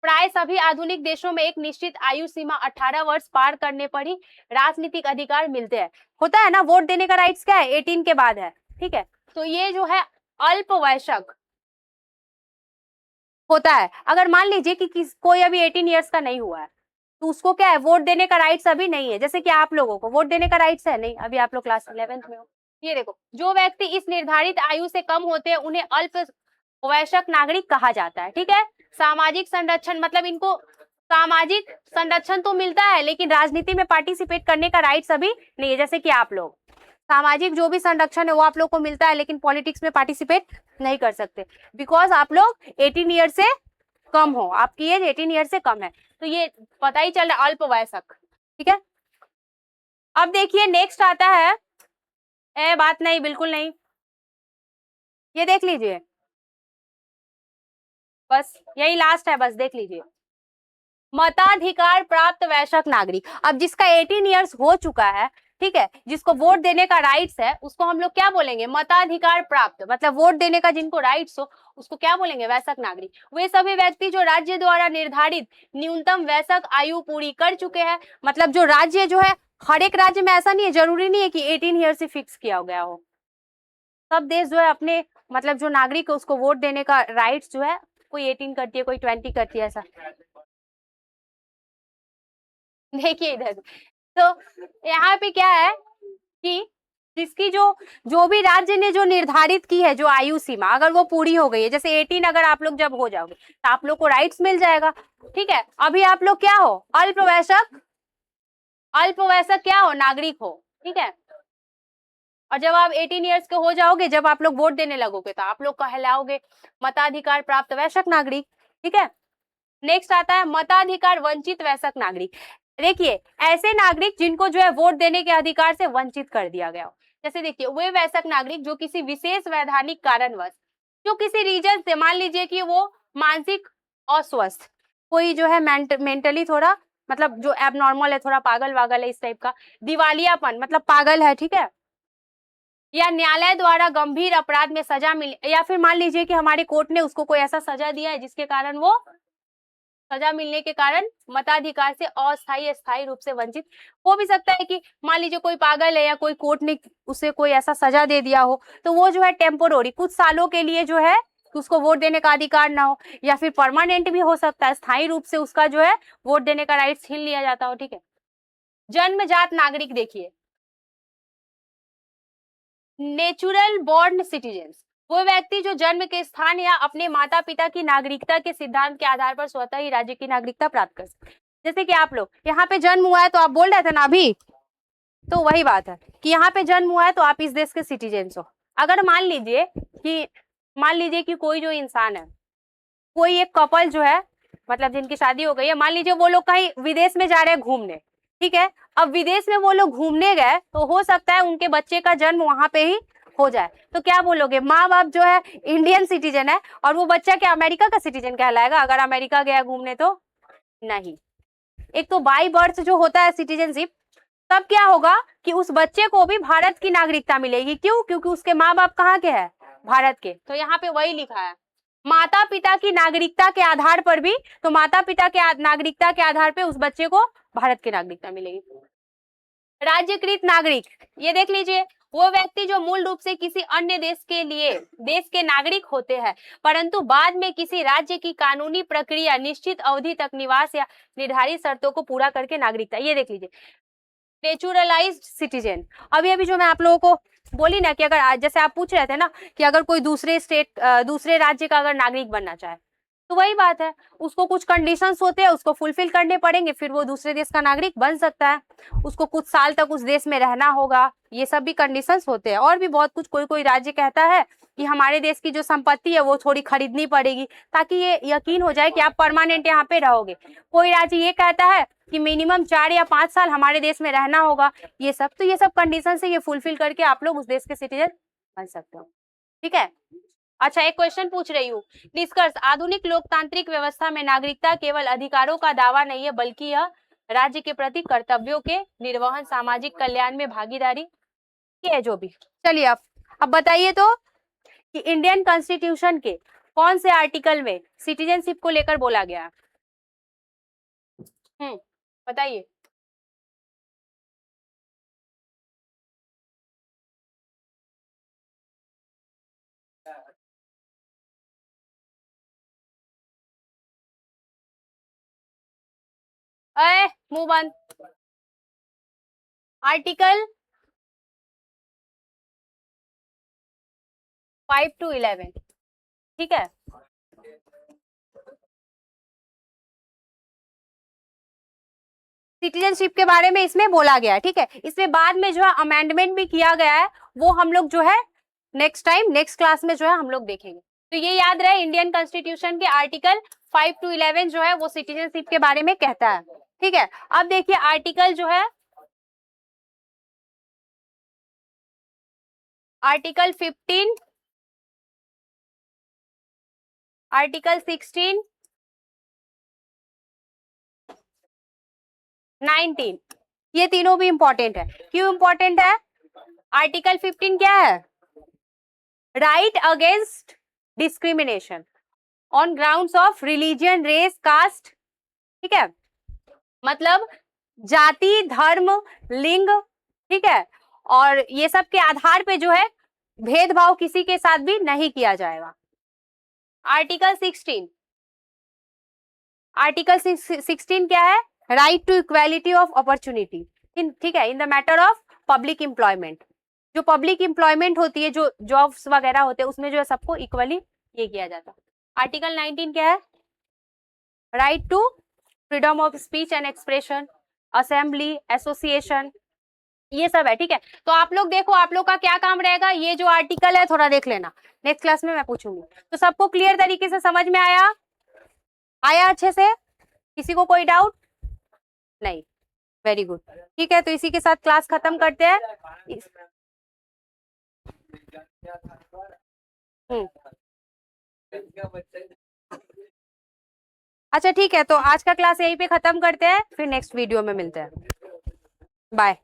Speaker 1: प्राय सभी आधुनिक देशों में एक निश्चित आयु सीमा 18 वर्ष पार करने पर ही राजनीतिक अधिकार मिलते हैं। होता है ना, वोट देने का राइट्स क्या है, 18 के बाद है, ठीक है। तो ये जो है अल्पवयस्क होता है। अगर मान लीजिए कि कोई अभी 18 ईयर्स का नहीं हुआ है, तो उसको क्या है, वोट देने का राइट्स अभी नहीं है। जैसे कि आप लोगों को वोट देने का राइट्स है नहीं, अभी आप लोग क्लास 11th में हो। ये देखो, जो व्यक्ति इस निर्धारित आयु से कम होते हैं उन्हें अल्पवयस्क नागरिक कहा जाता है, ठीक है। सामाजिक संरक्षण, मतलब इनको सामाजिक संरक्षण तो मिलता है लेकिन राजनीति में पार्टिसिपेट करने का राइट्स अभी नहीं है। जैसे कि आप लोग सामाजिक जो भी संरक्षण है वो आप लोग को मिलता है, लेकिन पॉलिटिक्स में पार्टिसिपेट नहीं कर सकते, बिकॉज आप लोग 18 ईयर से कम हो, आपकी एज 18 ईयर से कम है। तो ये पता ही चल रहा है, अल्पवयस्क, ठीक है। अब देखिए नेक्स्ट आता है, बात नहीं, बिल्कुल नहीं, ये देख लीजिए, बस यही लास्ट है, बस देख लीजिए। मताधिकार प्राप्त वयस्क नागरिक, अब जिसका 18 ईयर्स हो चुका है, ठीक है, जिसको वोट देने का राइट्स है, उसको हम लोग क्या बोलेंगे, मताधिकार प्राप्त, मतलब वोट देने का जिनको राइट्स हो उसको क्या बोलेंगे, वयस्क नागरिक। वे सभी व्यक्ति जो राज्य द्वारा निर्धारित न्यूनतम वयस्क आयु पूरी कर चुके हैं। मतलब जो राज्य जो है, हर एक राज्य में ऐसा नहीं है, जरूरी नहीं है कि 18 ईयर से फिक्स किया गया हो। सब देश जो है अपने, मतलब जो नागरिक है उसको वोट देने का राइट्स जो है, कोई 18 करती है, कोई 20 करती है, ऐसा। देखिए इधर, तो यहाँ पे क्या है कि जिसकी जो भी राज्य ने जो निर्धारित की है जो आयु सीमा, अगर वो पूरी हो गई है, जैसे 18 अगर आप लोग जब हो जाओगे तो आप लोग को राइट्स मिल जाएगा, ठीक है। अभी आप लोग क्या हो, अल्पवयस्क, अल्पवयस्क क्या हो, नागरिक हो, ठीक है। और जब आप 18 ईयर्स के हो जाओगे, जब आप लोग वोट देने लगोगे, तो आप लोग कहलाओगे मताधिकार प्राप्त वयस्क नागरिक, ठीक है। नेक्स्ट आता है मताधिकार वंचित वयस्क नागरिक। देखिए, ऐसे नागरिक जिनको जो है वोट देने के अधिकार से वंचित कर दिया गया हो। जैसे देखिए, वे वयस्क नागरिक जो किसी विशेष वैधानिक कारणवश, जो किसी रीजन से, मान लीजिए कि वो मानसिक अस्वस्थ, कोई जो है मेंटली थोड़ा, मतलब जो एबनॉर्मल है, थोड़ा पागल वागल है, इस टाइप का, दिवालियापन मतलब पागल है, ठीक है, या न्यायालय द्वारा गंभीर अपराध में सजा मिल, या फिर मान लीजिए कि हमारे कोर्ट ने उसको कोई ऐसा सजा दिया है जिसके कारण वो, सजा मिलने के कारण मताधिकार से अस्थायी स्थायी रूप से वंचित हो भी सकता है। कि मान लीजिए कोई पागल है या कोई कोर्ट ने उसे कोई ऐसा सजा दे दिया हो, तो वो जो है टेम्पोररी, कुछ सालों के लिए जो है उसको वोट देने का अधिकार ना हो, या फिर परमानेंट भी हो सकता है, स्थायी रूप से उसका जो है वोट देने का राइट छीन लिया जाता हो, ठीक है। जन्मजात नागरिक, देखिए नेचुरल बॉर्न सिटीजन्स, वो व्यक्ति जो जन्म के स्थान या अपने माता पिता की नागरिकता के सिद्धांत के आधार पर स्वतः ही राज्य की नागरिकता प्राप्त कर सकते। जैसे कि आप लोग यहाँ पे जन्म हुआ है, तो आप बोल रहे थे ना अभी, तो वही बात है कि यहाँ पे जन्म हुआ है तो आप इस देश के सिटीजन्स हो। अगर मान लीजिए कि कोई जो इंसान है, कोई एक कपल जो है, मतलब जिनकी शादी हो गई है, मान लीजिए वो लोग कहीं विदेश में जा रहे हैं घूमने, ठीक है। अब विदेश में वो लोग घूमने गए, तो हो सकता है उनके बच्चे का जन्म वहां पे ही हो जाए, तो क्या बोलोगे, माँ बाप जो है इंडियन सिटीजन है और वो बच्चा क्या अमेरिका का सिटीजन कहलाएगा, अगर अमेरिका गया घूमने तो नहीं। एक तो बाई बर्थ जो होता है सिटीजनशिप, तब क्या होगा कि उस बच्चे को भी भारत की नागरिकता मिलेगी। क्यों? क्योंकि उसके माँ बाप कहाँ के हैं, भारत के। तो यहाँ पे वही लिखा है, माता पिता की नागरिकता के आधार पर भी, तो माता पिता के नागरिकता के आधार पे उस बच्चे को भारत की नागरिकता मिलेगी। राज्यकृत नागरिक, ये देख लीजिए, वो व्यक्ति जो मूल रूप से किसी अन्य देश के नागरिक होते हैं, परंतु बाद में किसी राज्य की कानूनी प्रक्रिया निश्चित अवधि तक निवास या निर्धारित शर्तों को पूरा करके नागरिकता, ये देख लीजिए नेचुरलाइज्ड सिटीजन। अभी अभी जो मैं आप लोगों को बोली ना कि अगर जैसे आप पूछ रहे थे ना कि अगर कोई दूसरे राज्य का अगर नागरिक बनना चाहे, तो वही बात है, उसको कुछ कंडीशंस होते हैं, उसको फुलफिल करने पड़ेंगे, फिर वो दूसरे देश का नागरिक बन सकता है। उसको कुछ साल तक उस देश में रहना होगा, ये सब भी कंडीशंस होते हैं। और भी बहुत कुछ, कोई कोई राज्य कहता है कि हमारे देश की जो संपत्ति है वो थोड़ी खरीदनी पड़ेगी, ताकि ये यकीन हो जाए कि आप परमानेंट यहाँ पे रहोगे। कोई राज्य ये कहता है कि मिनिमम 4 या 5 साल हमारे देश में रहना होगा। ये सब कंडीशन से ये फुलफिल करके आप लोग उस देश के सिटीजन बन सकते हो, ठीक है। अच्छा, एक क्वेश्चन पूछ रही हूँ, निष्कर्ष, आधुनिक लोकतांत्रिक व्यवस्था में नागरिकता केवल अधिकारों का दावा नहीं है, बल्कि यह राज्य के प्रति कर्तव्यों के निर्वहन, सामाजिक कल्याण में भागीदारी, ये है जो भी। चलिए अब बताइए तो कि इंडियन कॉन्स्टिट्यूशन के कौन से आर्टिकल में सिटीजनशिप को लेकर बोला गया? बताइए। अरे मुंह बंद। आर्टिकल 5 to 11, ठीक है। सिटीजनशिप के बारे में इसमें बोला गया है, ठीक है। इसमें बाद में जो है अमेंडमेंट भी किया गया है, वो हम लोग जो है नेक्स्ट टाइम नेक्स्ट क्लास में जो है हम लोग देखेंगे। तो ये याद रहे, इंडियन कॉन्स्टिट्यूशन के आर्टिकल 5 to 11 जो है वो सिटीजनशिप के बारे में कहता है, ठीक है। अब देखिए आर्टिकल जो है, आर्टिकल 15, आर्टिकल 16, 19, ये तीनों भी इंपॉर्टेंट है। क्यों इंपॉर्टेंट है? आर्टिकल 15 क्या है? Right against discrimination on grounds of religion, race, caste, ठीक है। मतलब जाति, धर्म, लिंग, ठीक है, और ये सब के आधार पे जो है भेदभाव किसी के साथ भी नहीं किया जाएगा। आर्टिकल 16, आर्टिकल 16 क्या है? Right to equality of opportunity, ठीक है, in the matter of public employment. जो पब्लिक एम्प्लॉयमेंट होती है, जो जॉब्स वगैरह होते हैं, उसमें जो है सबको इक्वली ये किया जाता है। आर्टिकल 19 क्या है? Right to freedom of speech and expression, assembly, association, ये सब है, ठीक है। तो आप लोग देखो, आप लोग का क्या काम रहेगा, ये जो आर्टिकल है थोड़ा देख लेना, नेक्स्ट क्लास में मैं पूछूंगी। तो सबको क्लियर तरीके से समझ में आया? आया अच्छे से? किसी को कोई डाउट नहीं? वेरी गुड, ठीक है। तो इसी के साथ क्लास खत्म करते हैं। अच्छा ठीक है, तो आज का क्लास यहीं पे खत्म करते हैं, फिर नेक्स्ट वीडियो में मिलते हैं। बाय।